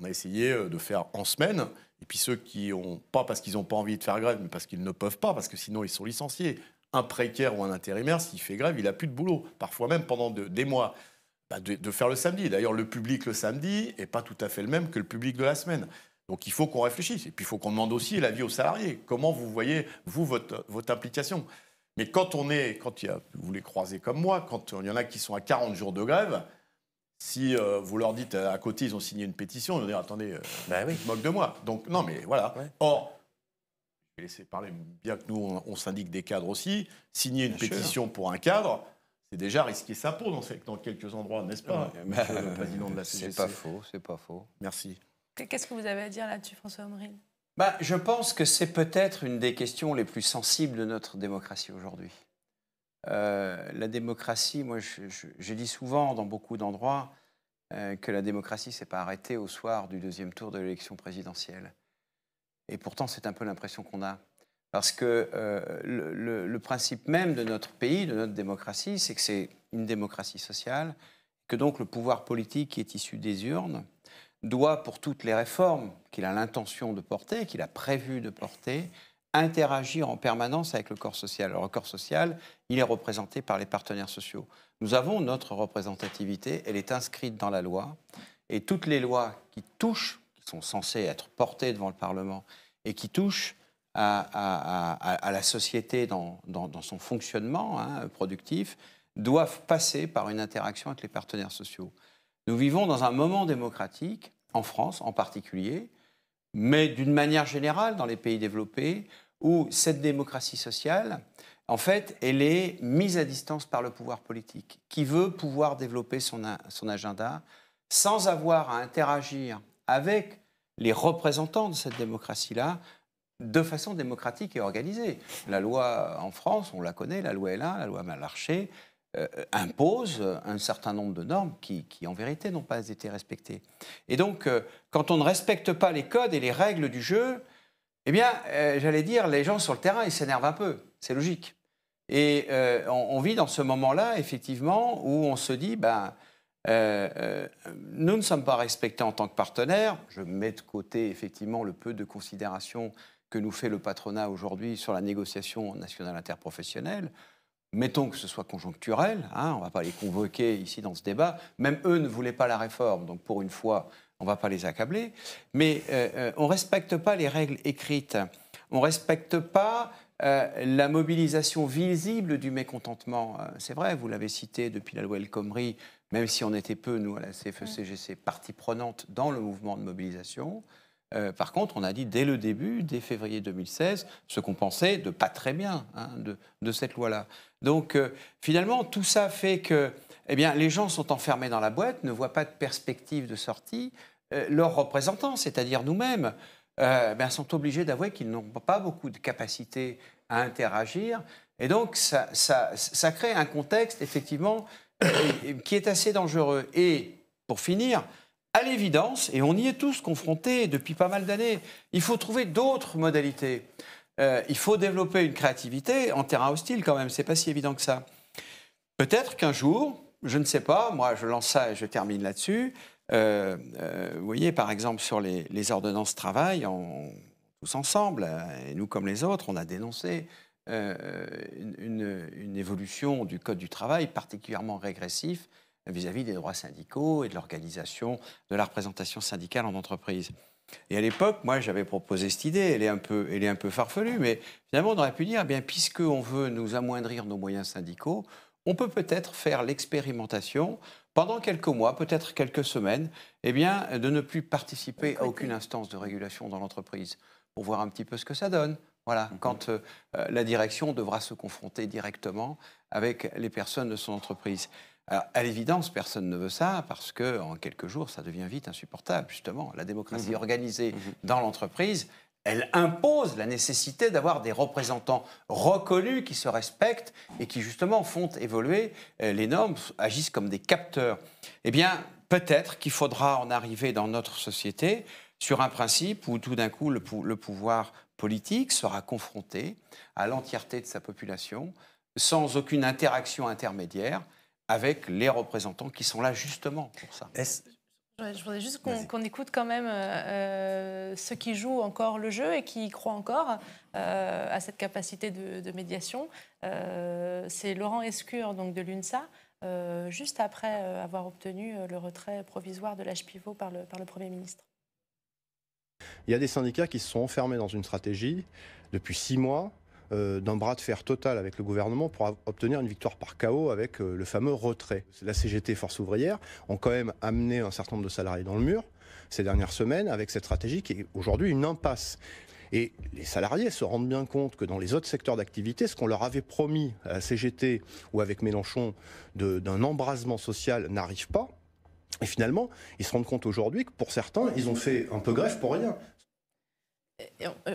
a essayé de faire en semaine. Et puis ceux qui n'ont pas, parce qu'ils n'ont pas envie de faire grève, mais parce qu'ils ne peuvent pas, parce que sinon ils sont licenciés. Un précaire ou un intérimaire, s'il fait grève, il n'a plus de boulot. Parfois même pendant des mois. De faire le samedi. D'ailleurs, le public le samedi n'est pas tout à fait le même que le public de la semaine. Donc il faut qu'on réfléchisse. Et puis il faut qu'on demande aussi l'avis aux salariés. Comment vous voyez, vous, votre implication? Mais vous les croisez comme moi, quand il y en a qui sont à 40 jours de grève, si vous leur dites à côté, ils ont signé une pétition, ils vont dire, attendez, ils se moquent de moi. Donc non, mais voilà. Ouais. Or, je vais laisser parler, bien que nous, on syndique des cadres aussi, signer une pétition pour un cadre, c'est déjà risquer sa peau dans quelques endroits, n'est-ce pas, monsieur le président de la CGC? C'est pas faux. Merci. Qu'est-ce que vous avez à dire là-dessus, François Omril? Je pense que c'est peut-être une des questions les plus sensibles de notre démocratie aujourd'hui. La démocratie, moi, j'ai dit souvent dans beaucoup d'endroits que la démocratie ne s'est pas arrêtée au soir du 2e tour de l'élection présidentielle. Et pourtant, c'est un peu l'impression qu'on a. Parce que le principe même de notre pays, de notre démocratie, c'est que c'est une démocratie sociale, que donc le pouvoir politique qui est issu des urnes doit, pour toutes les réformes qu'il a l'intention de porter, qu'il a prévu de porter, interagir en permanence avec le corps social. Alors, le corps social, il est représenté par les partenaires sociaux. Nous avons notre représentativité, elle est inscrite dans la loi, et toutes les lois qui sont censées être portées devant le Parlement, et qui touchent à la société dans son fonctionnement productif, doivent passer par une interaction avec les partenaires sociaux. Nous vivons dans un moment démocratique, en France en particulier, mais d'une manière générale dans les pays développés, où cette démocratie sociale, en fait, elle est mise à distance par le pouvoir politique, qui veut pouvoir développer son agenda sans avoir à interagir avec les représentants de cette démocratie-là de façon démocratique et organisée. La loi en France, on la connaît, la loi L1, la loi Malarcher, impose un certain nombre de normes qui, en vérité, n'ont pas été respectées. Et donc, quand on ne respecte pas les codes et les règles du jeu, eh bien, j'allais dire, les gens sur le terrain, ils s'énervent un peu. C'est logique. Et on vit dans ce moment-là, effectivement, où on se dit, nous ne sommes pas respectés en tant que partenaires. Je mets de côté, effectivement, le peu de considération que nous fait le patronat aujourd'hui sur la négociation nationale interprofessionnelle. Mettons que ce soit conjoncturel, on ne va pas les convoquer ici dans ce débat. Même eux ne voulaient pas la réforme, donc pour une fois, on ne va pas les accabler. Mais on ne respecte pas les règles écrites. on ne respecte pas la mobilisation visible du mécontentement. C'est vrai, vous l'avez cité depuis la loi El Khomri, même si on était peu, nous, à la CFE-CGC, partie prenante dans le mouvement de mobilisation. Par contre, on a dit dès le début, dès février 2016, ce qu'on pensait de pas très bien de cette loi-là. Donc, finalement, tout ça fait que les gens sont enfermés dans la boîte, ne voient pas de perspective de sortie. Leurs représentants, c'est-à-dire nous-mêmes, sont obligés d'avouer qu'ils n'ont pas beaucoup de capacité à interagir. Et donc, ça crée un contexte, effectivement, qui est assez dangereux. Et, pour finir, à l'évidence, et on y est tous confrontés depuis pas mal d'années, il faut trouver d'autres modalités. Il faut développer une créativité en terrain hostile, quand même. C'est pas si évident que ça. Peut-être qu'un jour, je ne sais pas, moi je lance ça et je termine là-dessus. Vous voyez, par exemple, sur les ordonnances travail, tous ensemble, et nous comme les autres, on a dénoncé une évolution du Code du travail particulièrement régressif vis-à-vis des droits syndicaux et de l'organisation de la représentation syndicale en entreprise. Et à l'époque, moi, j'avais proposé cette idée, elle est un peu farfelue, mais finalement, on aurait pu dire, puisqu'on veut nous amoindrir nos moyens syndicaux, on peut peut-être faire l'expérimentation pendant quelques mois, peut-être quelques semaines, de ne plus participer à aucune instance de régulation dans l'entreprise, pour voir un petit peu ce que ça donne. Voilà, quand la direction devra se confronter directement avec les personnes de son entreprise. Alors, à l'évidence, personne ne veut ça, parce qu'en quelques jours, ça devient vite insupportable, justement. La démocratie organisée dans l'entreprise, elle impose la nécessité d'avoir des représentants reconnus qui se respectent et qui, justement, font évoluer les normes, agissent comme des capteurs. Peut-être qu'il faudra en arriver dans notre société sur un principe où, tout d'un coup, le pouvoir politique sera confronté à l'entièreté de sa population, sans aucune interaction intermédiaire avec les représentants qui sont là, justement, pour ça. Je voudrais juste qu'on écoute quand même ceux qui jouent encore le jeu et qui croient encore à cette capacité de médiation. C'est Laurent Escure, donc de l'UNSA, juste après avoir obtenu le retrait provisoire de l'âge pivot par le Premier ministre. Il y a des syndicats qui se sont enfermés dans une stratégie depuis 6 mois d'un bras de fer total avec le gouvernement pour obtenir une victoire par chaos avec le fameux retrait. La CGT et Force ouvrière ont quand même amené un certain nombre de salariés dans le mur ces dernières semaines avec cette stratégie qui est aujourd'hui une impasse. Et les salariés se rendent bien compte que dans les autres secteurs d'activité, ce qu'on leur avait promis à la CGT ou avec Mélenchon d'un embrasement social n'arrive pas. Et finalement, ils se rendent compte aujourd'hui que pour certains, ils ont fait un peu grève pour rien.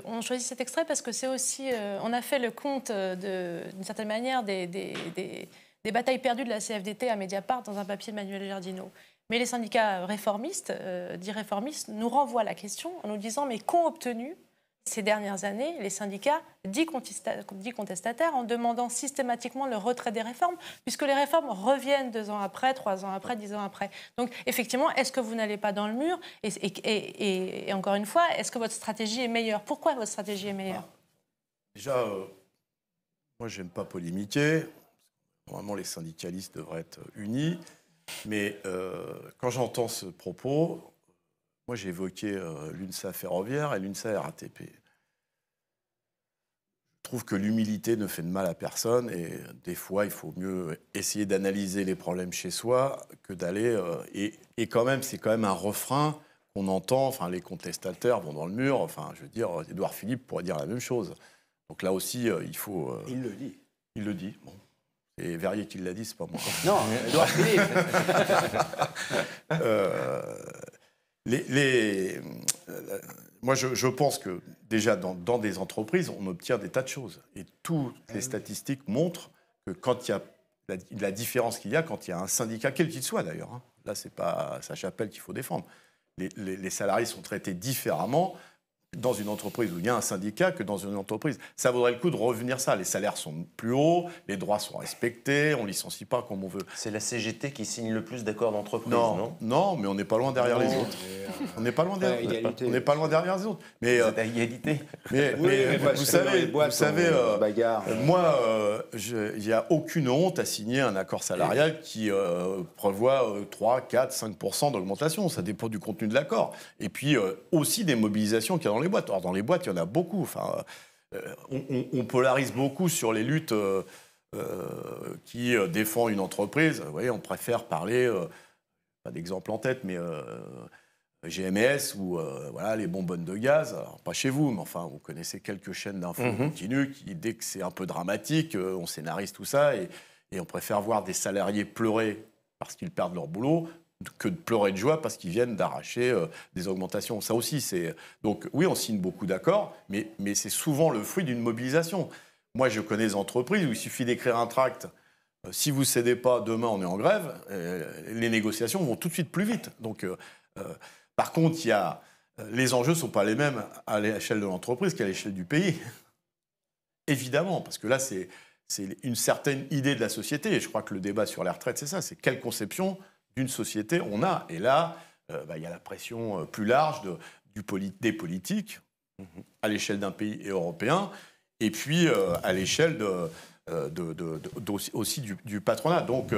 On choisit cet extrait parce que c'est aussi... on a fait le compte, d'une certaine manière, des batailles perdues de la CFDT à Mediapart dans un papier de Manuel Giardino. Mais les syndicats réformistes, dits réformistes, nous renvoient la question en nous disant « mais qu'ont obtenu ces dernières années les syndicats dits contestataires en demandant systématiquement le retrait des réformes, puisque les réformes reviennent 2 ans après, 3 ans après, 10 ans après. Donc effectivement, est-ce que vous n'allez pas dans le mur et encore une fois, est-ce que votre stratégie est meilleure? Pourquoi votre stratégie est meilleure? Déjà, moi, j'aime pas polémiquer. Normalement, les syndicalistes devraient être unis. Mais quand j'entends ce propos... Moi, j'ai évoqué l'UNSA ferroviaire et l'UNSA RATP. Je trouve que l'humilité ne fait de mal à personne et des fois, il faut mieux essayer d'analyser les problèmes chez soi que d'aller... et quand même, c'est quand même un refrain qu'on entend. Enfin, les contestataires vont dans le mur. Enfin, je veux dire, Édouard Philippe pourrait dire la même chose. Donc là aussi, il faut... Il le dit. Il le dit, bon. Et Verrier qui l'a dit, c'est pas moi. Non, Édouard Philippe. Moi, je pense que déjà dans des entreprises, on obtient des tas de choses. Et toutes les statistiques montrent que quand il y a la différence qu'il y a quand il y a un syndicat, quel qu'il soit d'ailleurs, hein, là, c'est pas sa chapelle qu'il faut défendre. Les salariés sont traités différemment dans une entreprise où il y a un syndicat que dans une entreprise. Ça vaudrait le coup de revenir ça. Les salaires sont plus hauts, les droits sont respectés, on ne licencie pas comme on veut. C'est la CGT qui signe le plus d'accords d'entreprise, non? Non, mais on n'est pas loin derrière les autres. On n'est pas loin derrière. On n'est pas loin derrière les autres. Mais c'est à égalité. Mais vous savez, moi, il n'y a aucune honte à signer un accord salarial qui prévoit 3, 4, 5% d'augmentation. Ça dépend du contenu de l'accord. Et puis aussi des mobilisations qu'il y a dans dans les boîtes. Or, dans les boîtes, il y en a beaucoup. Enfin, on polarise beaucoup sur les luttes qui défendent une entreprise. Vous voyez, on préfère parler, pas d'exemple en tête, mais GMS ou voilà, les bonbonnes de gaz. Alors, pas chez vous, mais enfin, vous connaissez quelques chaînes d'infos continues qui, dès que c'est un peu dramatique, on scénarise tout ça et on préfère voir des salariés pleurer parce qu'ils perdent leur boulot que de pleurer de joie parce qu'ils viennent d'arracher des augmentations. Ça aussi, c'est... Donc oui, on signe beaucoup d'accords, mais c'est souvent le fruit d'une mobilisation. Moi, je connais des entreprises où il suffit d'écrire un tract. Si vous ne cédez pas, demain, on est en grève. Les négociations vont tout de suite plus vite. Donc, par contre, les enjeux ne sont pas les mêmes à l'échelle de l'entreprise qu'à l'échelle du pays. Évidemment, parce que là, c'est une certaine idée de la société. Et je crois que le débat sur les retraites, c'est ça. C'est quelle conception d'une société on a. Et là, il y a la pression plus large des politiques à l'échelle d'un pays et européen, et puis à l'échelle aussi du patronat. Donc,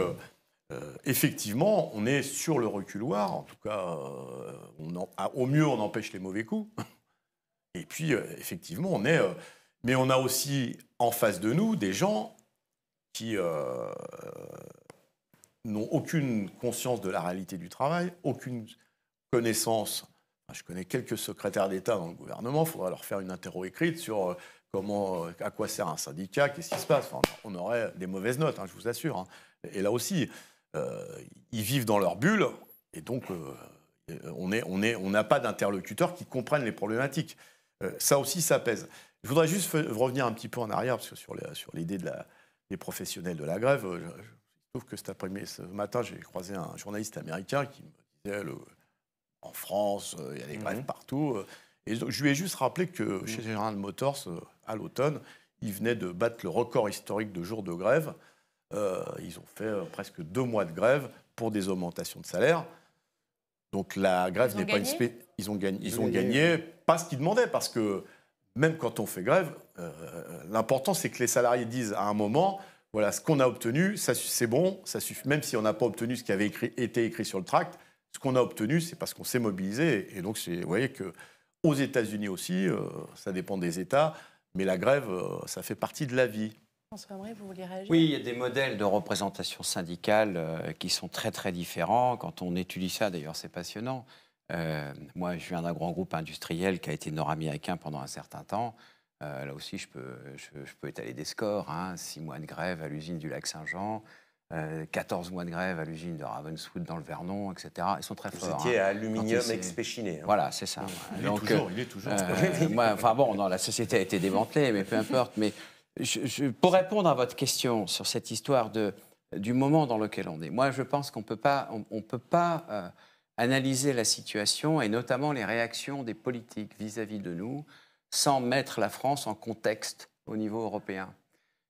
effectivement, on est sur le reculoir. En tout cas, au mieux, on empêche les mauvais coups. Et puis, effectivement, on est... mais on a aussi en face de nous des gens qui n'ont aucune conscience de la réalité du travail, aucune connaissance. Enfin, je connais quelques secrétaires d'État dans le gouvernement. Il faudra leur faire une interro écrite sur à quoi sert un syndicat, qu'est-ce qui se passe. Enfin, on aurait des mauvaises notes, je vous assure. Hein. Et là aussi, ils vivent dans leur bulle, et donc on n'a pas d'interlocuteurs qui comprennent les problématiques. Ça aussi, ça pèse. Je voudrais juste revenir un petit peu en arrière, parce que sur l'idée des professionnels de la grève, je trouve que ce matin, j'ai croisé un journaliste américain qui me disait en France, il y a des grèves partout. Et je lui ai juste rappelé que chez General Motors, à l'automne, ils venaient de battre le record historique de jours de grève. Ils ont fait presque 2 mois de grève pour des augmentations de salaire. Donc la grève n'est pas une ils ont gagné pas ce qu'ils demandaient, parce que même quand on fait grève, l'important c'est que les salariés disent à un moment, voilà, ce qu'on a obtenu, c'est bon, ça suffit. Même si on n'a pas obtenu ce qui avait été écrit sur le tract, ce qu'on a obtenu, c'est parce qu'on s'est mobilisé. Et donc, vous voyez qu'aux États-Unis aussi, ça dépend des États, mais la grève, ça fait partie de la vie. François Amré, vous voulez réagir ? Oui, il y a des modèles de représentation syndicale qui sont très très différents. Quand on étudie ça, d'ailleurs, c'est passionnant. Moi, je viens d'un grand groupe industriel qui a été nord-américain pendant un certain temps. Là aussi, je peux étaler des scores. 6 mois de grève à l'usine du Lac-Saint-Jean, 14 mois de grève à l'usine de Ravenswood dans le Vernon, etc. Ils sont très forts. Vous étiez à Aluminium Expéchiné. Voilà, c'est ça. Il est toujours. La société a été démantelée, mais peu importe. Mais pour répondre à votre question sur cette histoire du moment dans lequel on est, moi, je pense qu'on ne peut pas analyser la situation, et notamment les réactions des politiques vis-à-vis de nous, sans mettre la France en contexte au niveau européen.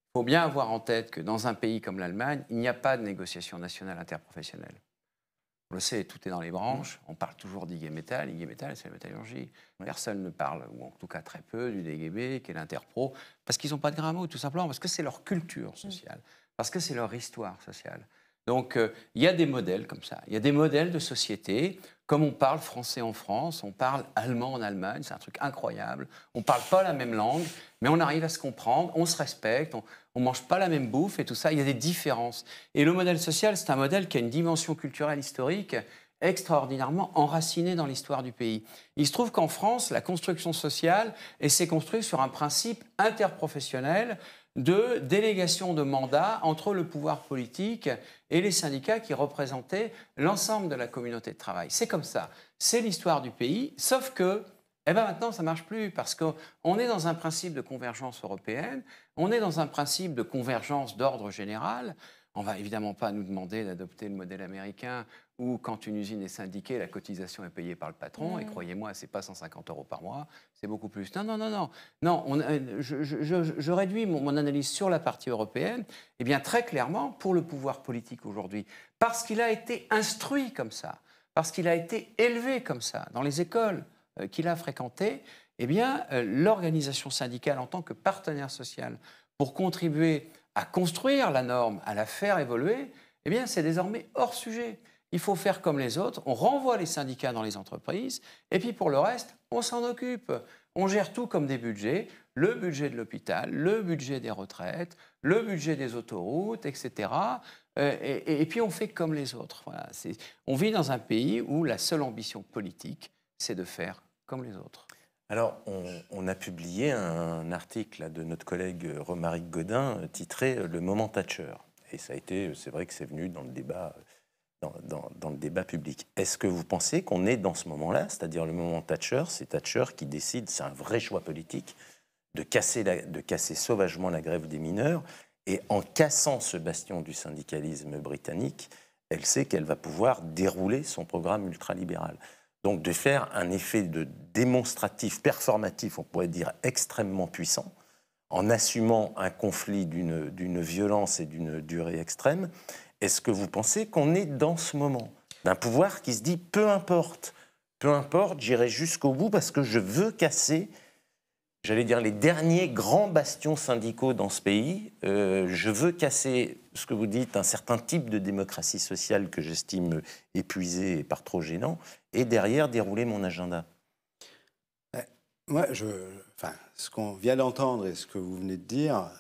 Il faut bien avoir en tête que dans un pays comme l'Allemagne, il n'y a pas de négociation nationale interprofessionnelle. On le sait, tout est dans les branches. On parle toujours d'IG Metall. IG Metall, c'est la métallurgie. Personne ne parle, ou en tout cas très peu, du DGB, qui est l'Interpro, parce qu'ils n'ont pas de grain à moudre, tout simplement, parce que c'est leur culture sociale, parce que c'est leur histoire sociale. Donc, il y a des modèles comme ça. Il y a des modèles de société. Comme on parle français en France, on parle allemand en Allemagne, c'est un truc incroyable. On ne parle pas la même langue, mais on arrive à se comprendre, on se respecte, on ne mange pas la même bouffe et tout ça. Il y a des différences. Et le modèle social, c'est un modèle qui a une dimension culturelle historique extraordinairement enracinée dans l'histoire du pays. Il se trouve qu'en France, la construction sociale s'est construite sur un principe interprofessionnel de délégation de mandats entre le pouvoir politique et les syndicats qui représentaient l'ensemble de la communauté de travail. C'est comme ça, c'est l'histoire du pays, sauf que maintenant ça ne marche plus, parce qu'on est dans un principe de convergence européenne, on est dans un principe de convergence d'ordre général. On ne va évidemment pas nous demander d'adopter le modèle américain où, quand une usine est syndiquée, la cotisation est payée par le patron. Et croyez-moi, ce n'est pas 150 € par mois, c'est beaucoup plus. Non. Je réduis mon analyse sur la partie européenne. Eh bien, très clairement, pour le pouvoir politique aujourd'hui, parce qu'il a été instruit comme ça, parce qu'il a été élevé comme ça dans les écoles qu'il a fréquentées, eh bien, l'organisation syndicale en tant que partenaire social pour contribuer à construire la norme, à la faire évoluer, eh bien, c'est désormais hors sujet. Il faut faire comme les autres, on renvoie les syndicats dans les entreprises, et puis pour le reste, on s'en occupe. On gère tout comme des budgets, le budget de l'hôpital, le budget des retraites, le budget des autoroutes, etc. Et puis on fait comme les autres. Voilà, on vit dans un pays où la seule ambition politique, c'est de faire comme les autres. Alors, on a publié un article là, de notre collègue Romaric Godin titré « Le moment Thatcher ». Et ça a été, c'est vrai que c'est venu dans le débat, dans le débat public. Est-ce que vous pensez qu'on est dans ce moment-là, c'est-à-dire le moment Thatcher, c'est Thatcher qui décide, c'est un vrai choix politique, de casser sauvagement la grève des mineurs, et en cassant ce bastion du syndicalisme britannique, elle sait qu'elle va pouvoir dérouler son programme ultralibéral. Donc de faire un effet de démonstratif, performatif, on pourrait dire extrêmement puissant, en assumant un conflit d'une violence et d'une durée extrême. Est-ce que vous pensez qu'on est dans ce moment d'un pouvoir qui se dit peu importe, j'irai jusqu'au bout parce que je veux casser, j'allais dire, les derniers grands bastions syndicaux dans ce pays. Je veux casser, ce que vous dites, un certain type de démocratie sociale que j'estime épuisé et par trop gênant, et derrière dérouler mon agenda. Moi, ce qu'on vient d'entendre et ce que vous venez de dire,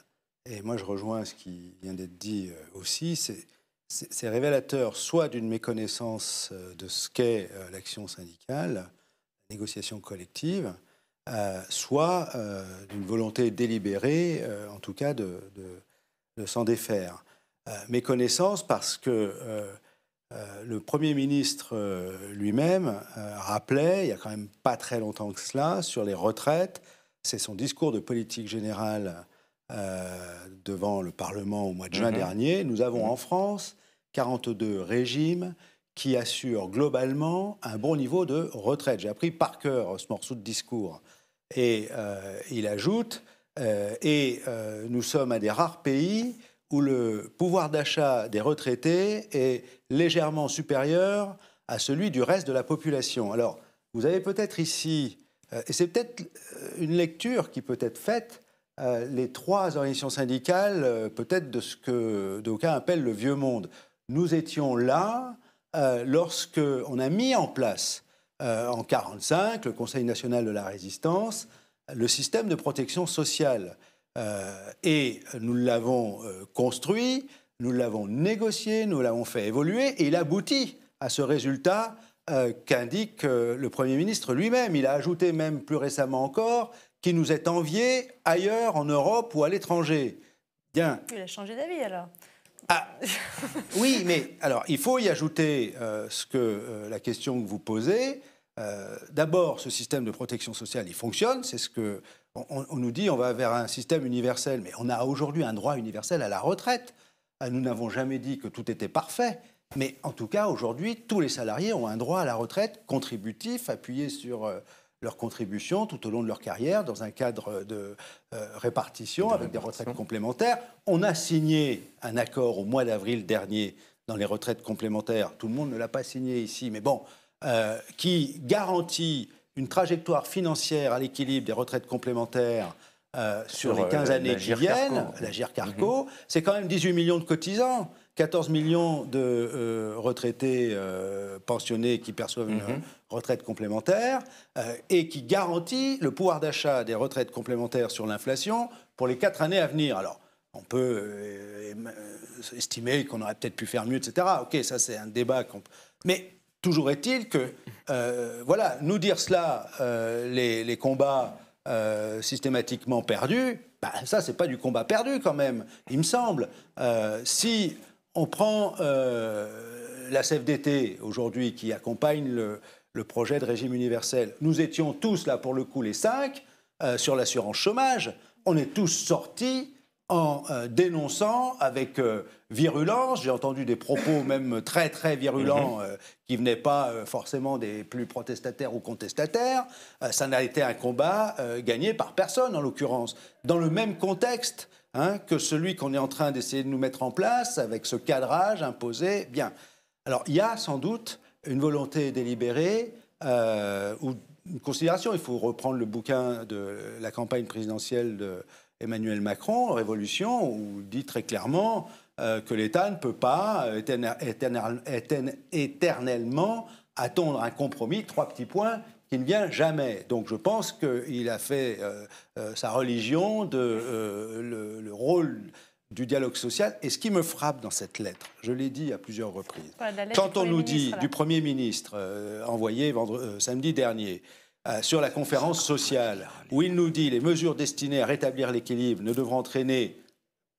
et moi je rejoins ce qui vient d'être dit aussi, c'est révélateur soit d'une méconnaissance de ce qu'est l'action syndicale, la négociation collective, soit d'une volonté délibérée, en tout cas, de s'en défaire. Méconnaissance parce que le Premier ministre lui-même rappelait, il n'y a quand même pas très longtemps que cela, sur les retraites, c'est son discours de politique générale devant le Parlement au mois de juin dernier. Nous avons en France 42 régimes qui assurent globalement un bon niveau de retraite. J'ai appris par cœur ce morceau de discours. Et il ajoute, nous sommes un des rares pays où le pouvoir d'achat des retraités est légèrement supérieur à celui du reste de la population. Alors, vous avez peut-être ici, et c'est peut-être une lecture qui peut être faite, les trois organisations syndicales, peut-être de ce que d'aucuns appellent le vieux monde. Nous étions là lorsqu'on a mis en place, en 1945, le Conseil national de la résistance, le système de protection sociale. Et nous l'avons construit, nous l'avons négocié, nous l'avons fait évoluer, et il aboutit à ce résultat qu'indique le Premier ministre lui-même. Il a ajouté même plus récemment encore qu'il nous est envié ailleurs en Europe ou à l'étranger. Bien. Il a changé d'avis alors. Ah, oui, mais alors il faut y ajouter la question que vous posez. D'abord, ce système de protection sociale, il fonctionne. C'est ce que on nous dit, on va vers un système universel, mais on a aujourd'hui un droit universel à la retraite. Nous n'avons jamais dit que tout était parfait, mais en tout cas, aujourd'hui, tous les salariés ont un droit à la retraite contributif, appuyé sur leur contribution tout au long de leur carrière, dans un cadre de répartition avec des retraites complémentaires. On a signé un accord au mois d'avril dernier dans les retraites complémentaires. Tout le monde ne l'a pas signé ici, mais bon, qui garantit une trajectoire financière à l'équilibre des retraites complémentaires sur les 15 années qui viennent, la GIR-Carco, c'est quand même 18 millions de cotisants, 14 millions de retraités pensionnés qui perçoivent une retraite complémentaire et qui garantit le pouvoir d'achat des retraites complémentaires sur l'inflation pour les 4 années à venir. Alors, on peut estimer qu'on aurait peut-être pu faire mieux, etc. OK, ça c'est un débat. Mais toujours est-il que, voilà, nous dire cela, les combats systématiquement perdus, bah, ça, c'est pas du combat perdu quand même, il me semble. Si on prend la CFDT aujourd'hui qui accompagne le projet de régime universel, nous étions tous, là pour le coup, les 5, sur l'assurance chômage, on est tous sortis en dénonçant avec virulence, j'ai entendu des propos même très très virulents qui venaient pas forcément des plus protestataires ou contestataires, ça n'a été un combat gagné par personne en l'occurrence, dans le même contexte que celui qu'on est en train d'essayer de nous mettre en place avec ce cadrage imposé. Bien. Alors il y a sans doute une volonté délibérée ou une considération, il faut reprendre le bouquin de la campagne présidentielle de Emmanuel Macron, Révolution, où il dit très clairement que l'État ne peut pas éternellement attendre un compromis, 3 petits points, qui ne vient jamais. Donc je pense qu'il a fait sa religion le rôle du dialogue social. Et ce qui me frappe dans cette lettre, je l'ai dit à plusieurs reprises, quand on nous dit du Premier ministre envoyé samedi dernier sur la conférence sociale, où il nous dit les mesures destinées à rétablir l'équilibre ne devront entraîner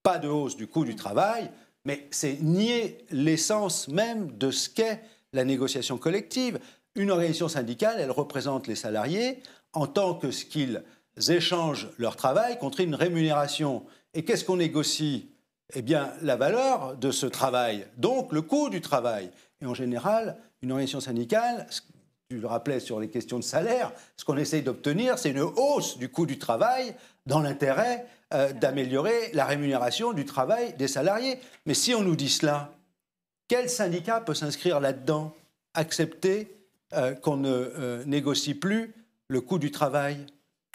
pas de hausse du coût du travail, mais c'est nier l'essence même de ce qu'est la négociation collective. Une organisation syndicale, elle représente les salariés en tant que ce qu'ils échangent leur travail contre une rémunération. Et qu'est-ce qu'on négocie? Eh bien, la valeur de ce travail, donc le coût du travail. Et en général, une organisation syndicale, tu le rappelais sur les questions de salaire, ce qu'on essaye d'obtenir, c'est une hausse du coût du travail dans l'intérêt d'améliorer la rémunération du travail des salariés. Mais si on nous dit cela, quel syndicat peut s'inscrire là-dedans, accepter qu'on ne négocie plus le coût du travail?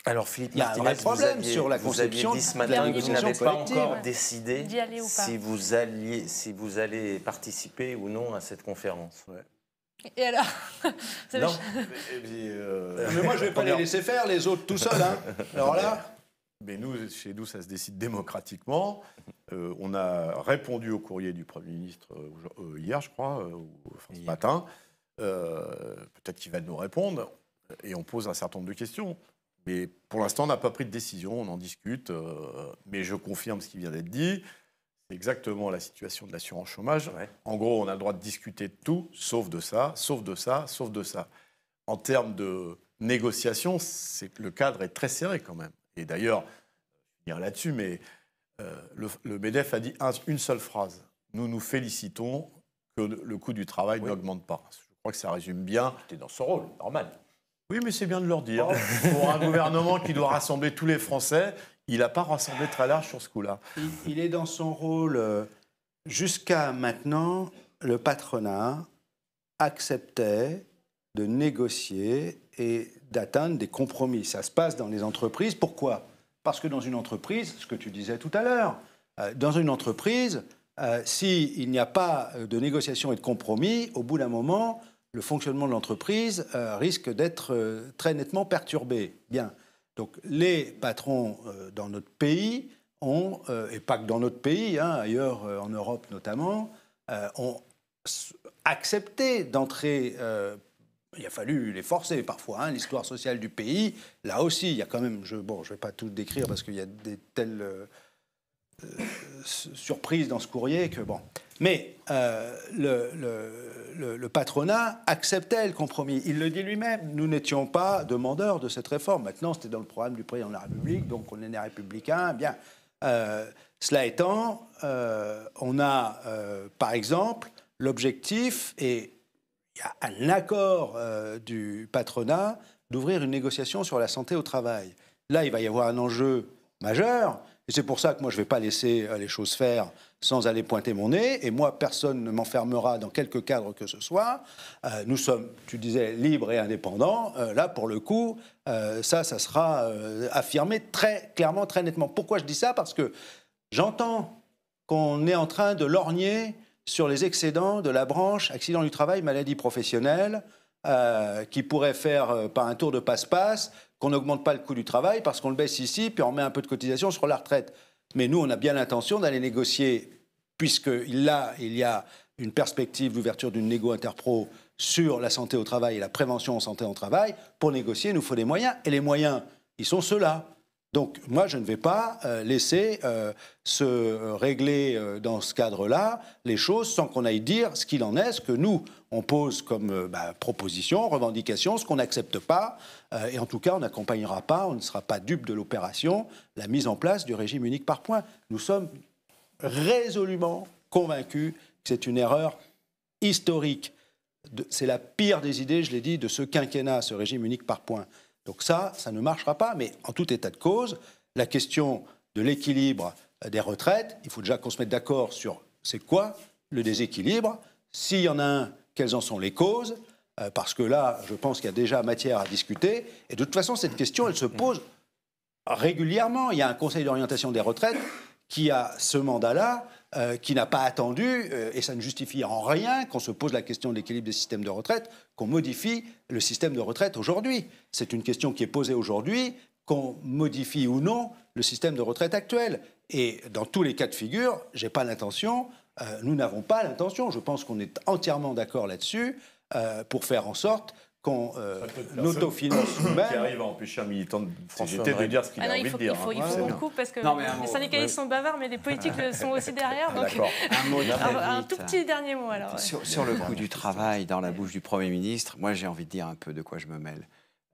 Alors Philippe il y a un vrai problème sur la conception vous aviez dit ce matin que vous n'avez pas encore décidé si vous allez participer ou non à cette conférence. Ouais. Et alors Non. Mais moi, je ne vais pas les laisser faire, les autres, tout seuls. Hein. Alors là... Mais nous, chez nous, ça se décide démocratiquement. On a répondu au courrier du Premier ministre hier, je crois, ce matin. Peut-être qu'il va nous répondre. Et on pose un certain nombre de questions. Mais pour l'instant, on n'a pas pris de décision, on en discute. Mais je confirme ce qui vient d'être dit. C'est exactement la situation de l'assurance chômage. Ouais. En gros, on a le droit de discuter de tout, sauf de ça, sauf de ça, sauf de ça. En termes de négociation, le cadre est très serré quand même. Et d'ailleurs, je vais dire là-dessus, mais le MEDEF a dit une seule phrase. Nous nous félicitons que le coût du travail n'augmente pas. Je crois que ça résume bien. Tu es dans ce rôle, normal. Oui, mais c'est bien de leur dire. Pour un gouvernement qui doit rassembler tous les Français, il n'a pas rassemblé très large sur ce coup-là. Il est dans son rôle. Jusqu'à maintenant, le patronat acceptait de négocier et d'atteindre des compromis. Ça se passe dans les entreprises. Pourquoi? Parce que dans une entreprise, ce que tu disais tout à l'heure, dans une entreprise, s'il n'y a pas de négociation et de compromis, au bout d'un moment, le fonctionnement de l'entreprise risque d'être très nettement perturbé. Bien. Donc les patrons dans notre pays ont, et pas que dans notre pays, hein, ailleurs en Europe notamment, ont accepté d'entrer. Il a fallu les forcer parfois, hein, l'histoire sociale du pays. Là aussi, il y a quand même... je ne vais pas tout décrire parce qu'il y a des telles surprises dans ce courrier que... Bon. Mais le patronat acceptait le compromis. Il le dit lui-même. Nous n'étions pas demandeurs de cette réforme. Maintenant, c'était dans le programme du président de la République, donc on est des républicains. Bien. Cela étant, on a, par exemple, l'objectif... et il y a un accord du patronat d'ouvrir une négociation sur la santé au travail. Là, il va y avoir un enjeu majeur, et c'est pour ça que moi, je ne vais pas laisser les choses faire sans aller pointer mon nez, et moi, personne ne m'enfermera dans quelque cadre que ce soit. Nous sommes, tu disais, libres et indépendants. Là, pour le coup, ça sera affirmé très clairement, très nettement. Pourquoi je dis ça? Parce que j'entends qu'on est en train de lorgner sur les excédents de la branche accident du travail, maladie professionnelle, qui pourrait faire par un tour de passe-passe qu'on n'augmente pas le coût du travail parce qu'on le baisse ici, puis on met un peu de cotisation sur la retraite. Mais nous, on a bien l'intention d'aller négocier, puisqu'il y a une perspective d'ouverture d'une négo interpro sur la santé au travail et la prévention en santé au travail. Pour négocier, il nous faut des moyens. Et les moyens, ils sont ceux-là. Donc moi, je ne vais pas laisser se régler dans ce cadre-là les choses sans qu'on aille dire ce qu'il en est, ce que nous, on pose comme proposition, revendication, ce qu'on n'accepte pas. Et en tout cas, on n'accompagnera pas, on ne sera pas dupe de l'opération, la mise en place du régime unique par points. Nous sommes résolument convaincus que c'est une erreur historique. C'est la pire des idées, je l'ai dit, de ce quinquennat, ce régime unique par points. Donc ça ne marchera pas, mais en tout état de cause, la question de l'équilibre des retraites, il faut déjà qu'on se mette d'accord sur c'est quoi le déséquilibre, s'il y en a un, quelles en sont les causes, parce que là, je pense qu'il y a déjà matière à discuter, et de toute façon, cette question, elle se pose régulièrement. Il y a un conseil d'orientation des retraites qui a ce mandat-là qui n'a pas attendu, et ça ne justifie en rien qu'on se pose la question de l'équilibre des systèmes de retraite, qu'on modifie le système de retraite aujourd'hui. C'est une question qui est posée aujourd'hui, qu'on modifie ou non le système de retraite actuel. Et dans tous les cas de figure, j'ai pas l'intention, nous n'avons pas l'intention, je pense qu'on est entièrement d'accord là-dessus, pour faire en sorte qu'on autofinance nous-mêmes. Qui arrive à empêcher un militant de CGT de dire ce qu'il a envie de dire. Il faut qu'on coupe parce que les syndicalistes sont bavards, mais les politiques sont aussi derrière. Donc un tout petit dernier mot alors. Sur le coût du travail dans la bouche du Premier ministre, moi j'ai envie de dire un peu de quoi je me mêle.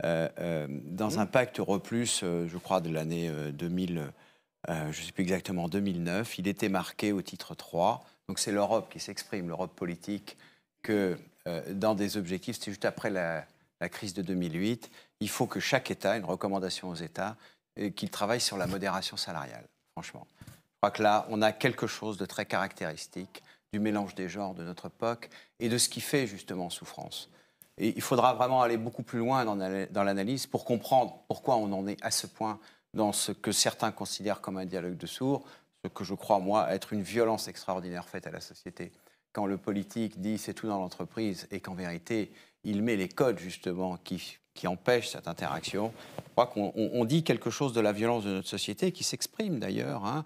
Dans un pacte Euro+, je crois de l'année 2000, je ne sais plus exactement, 2009, il était marqué au titre 3, donc c'est l'Europe qui s'exprime, l'Europe politique, que dans des objectifs, c'était juste après la crise de 2008, il faut que chaque État, une recommandation aux États, qu'ils travaillent sur la modération salariale, franchement. Je crois que là, on a quelque chose de très caractéristique du mélange des genres de notre époque et de ce qui fait justement souffrance. Et il faudra vraiment aller beaucoup plus loin dans l'analyse pour comprendre pourquoi on en est à ce point dans ce que certains considèrent comme un dialogue de sourds, ce que je crois, moi, être une violence extraordinaire faite à la société. Quand le politique dit c'est tout dans l'entreprise et qu'en vérité, il met les codes justement qui empêchent cette interaction, je crois qu'on dit quelque chose de la violence de notre société qui s'exprime d'ailleurs, hein,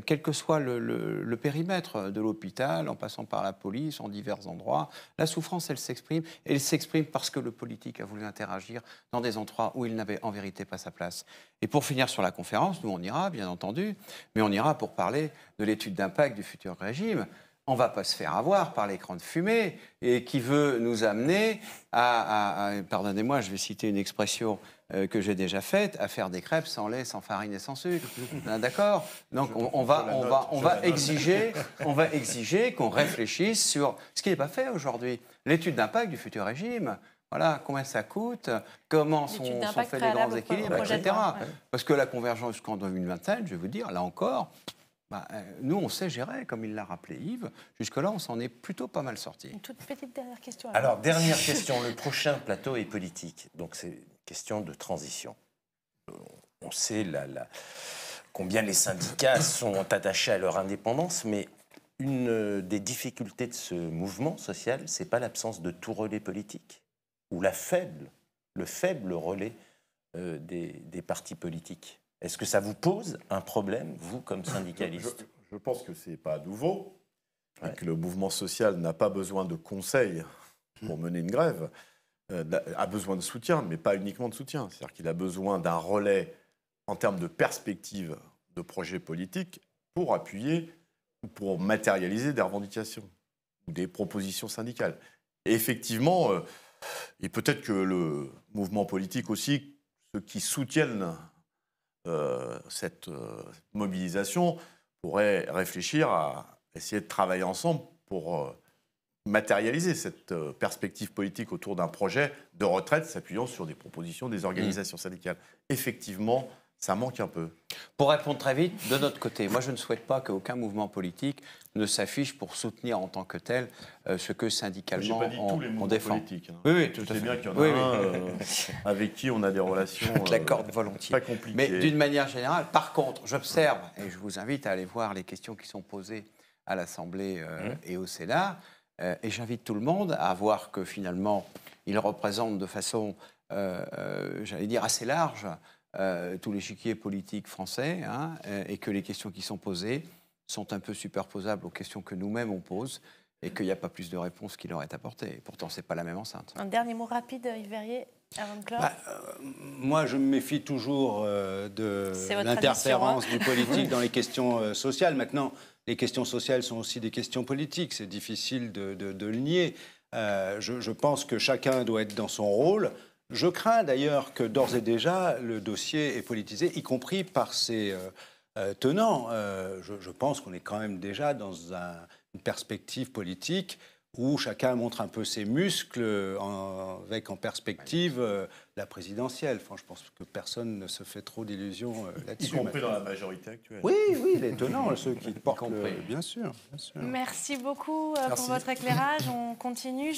quel que soit le périmètre de l'hôpital, en passant par la police, en divers endroits. La souffrance, elle s'exprime. Et elle s'exprime parce que le politique a voulu interagir dans des endroits où il n'avait en vérité pas sa place. Et pour finir sur la conférence, nous on ira, bien entendu, mais on ira pour parler de l'étude d'impact du futur régime. On ne va pas se faire avoir par l'écran de fumée et qui veut nous amener à pardonnez-moi, je vais citer une expression que j'ai déjà faite, à faire des crêpes sans lait, sans farine et sans sucre. D'accord ? Donc on va exiger qu'on réfléchisse sur ce qui n'est pas fait aujourd'hui. L'étude d'impact du futur régime. Voilà, combien ça coûte, comment sont faits les grands équilibres, etc. Parce que la convergence jusqu'en 2025, je vais vous dire, là encore... nous, on sait gérer, comme il l'a rappelé Yves. Jusque-là, on s'en est plutôt pas mal sorti. Une toute petite dernière question. Alors, dernière question. Le prochain plateau est politique. Donc, c'est une question de transition. On sait combien les syndicats sont attachés à leur indépendance, mais une des difficultés de ce mouvement social, c'est pas l'absence de tout relais politique ou le faible relais des partis politiques. Est-ce que ça vous pose un problème, vous, comme syndicaliste ? Je pense que ce n'est pas nouveau, et que le mouvement social n'a pas besoin de conseils pour mener une grève, a besoin de soutien, mais pas uniquement de soutien. C'est-à-dire qu'il a besoin d'un relais en termes de perspective de projets politiques pour appuyer ou pour matérialiser des revendications ou des propositions syndicales. Et effectivement, et peut-être que le mouvement politique aussi, ceux qui soutiennent cette mobilisation pourrait réfléchir à essayer de travailler ensemble pour matérialiser cette perspective politique autour d'un projet de retraite s'appuyant sur des propositions des organisations syndicales. Effectivement, ça manque un peu. Pour répondre très vite, de notre côté, moi je ne souhaite pas qu'aucun mouvement politique ne s'affiche pour soutenir en tant que tel ce que syndicalement on défend. Politiques, hein. Oui, tout à fait. C'est bien qu'il y en a un avec qui on a des relations je l'accorde volontiers. pas compliquées. Mais d'une manière générale, par contre, j'observe, et je vous invite à aller voir les questions qui sont posées à l'Assemblée et au Sénat, et j'invite tout le monde à voir que finalement, ils représentent de façon, j'allais dire, assez large tout l'échiquier politique français, hein, et que les questions qui sont posées sont un peu superposables aux questions que nous-mêmes on pose, et qu'il n'y a pas plus de réponses qui leur est apportée. Pourtant, ce n'est pas la même enceinte. Un dernier mot rapide, Yves Verrier, avant de clore. Moi, je me méfie toujours de l'interférence du politique dans les questions sociales. Maintenant, les questions sociales sont aussi des questions politiques. C'est difficile de le nier. Je pense que chacun doit être dans son rôle. Je crains d'ailleurs que d'ores et déjà, le dossier est politisé, y compris par ses tenants. Je pense qu'on est quand même déjà dans une perspective politique où chacun montre un peu ses muscles avec en perspective la présidentielle. Enfin, je pense que personne ne se fait trop d'illusions là-dessus. Y compris dans la majorité actuelle. Oui, les tenants, ceux qui portent bien sûr. Merci beaucoup pour votre éclairage. On continue.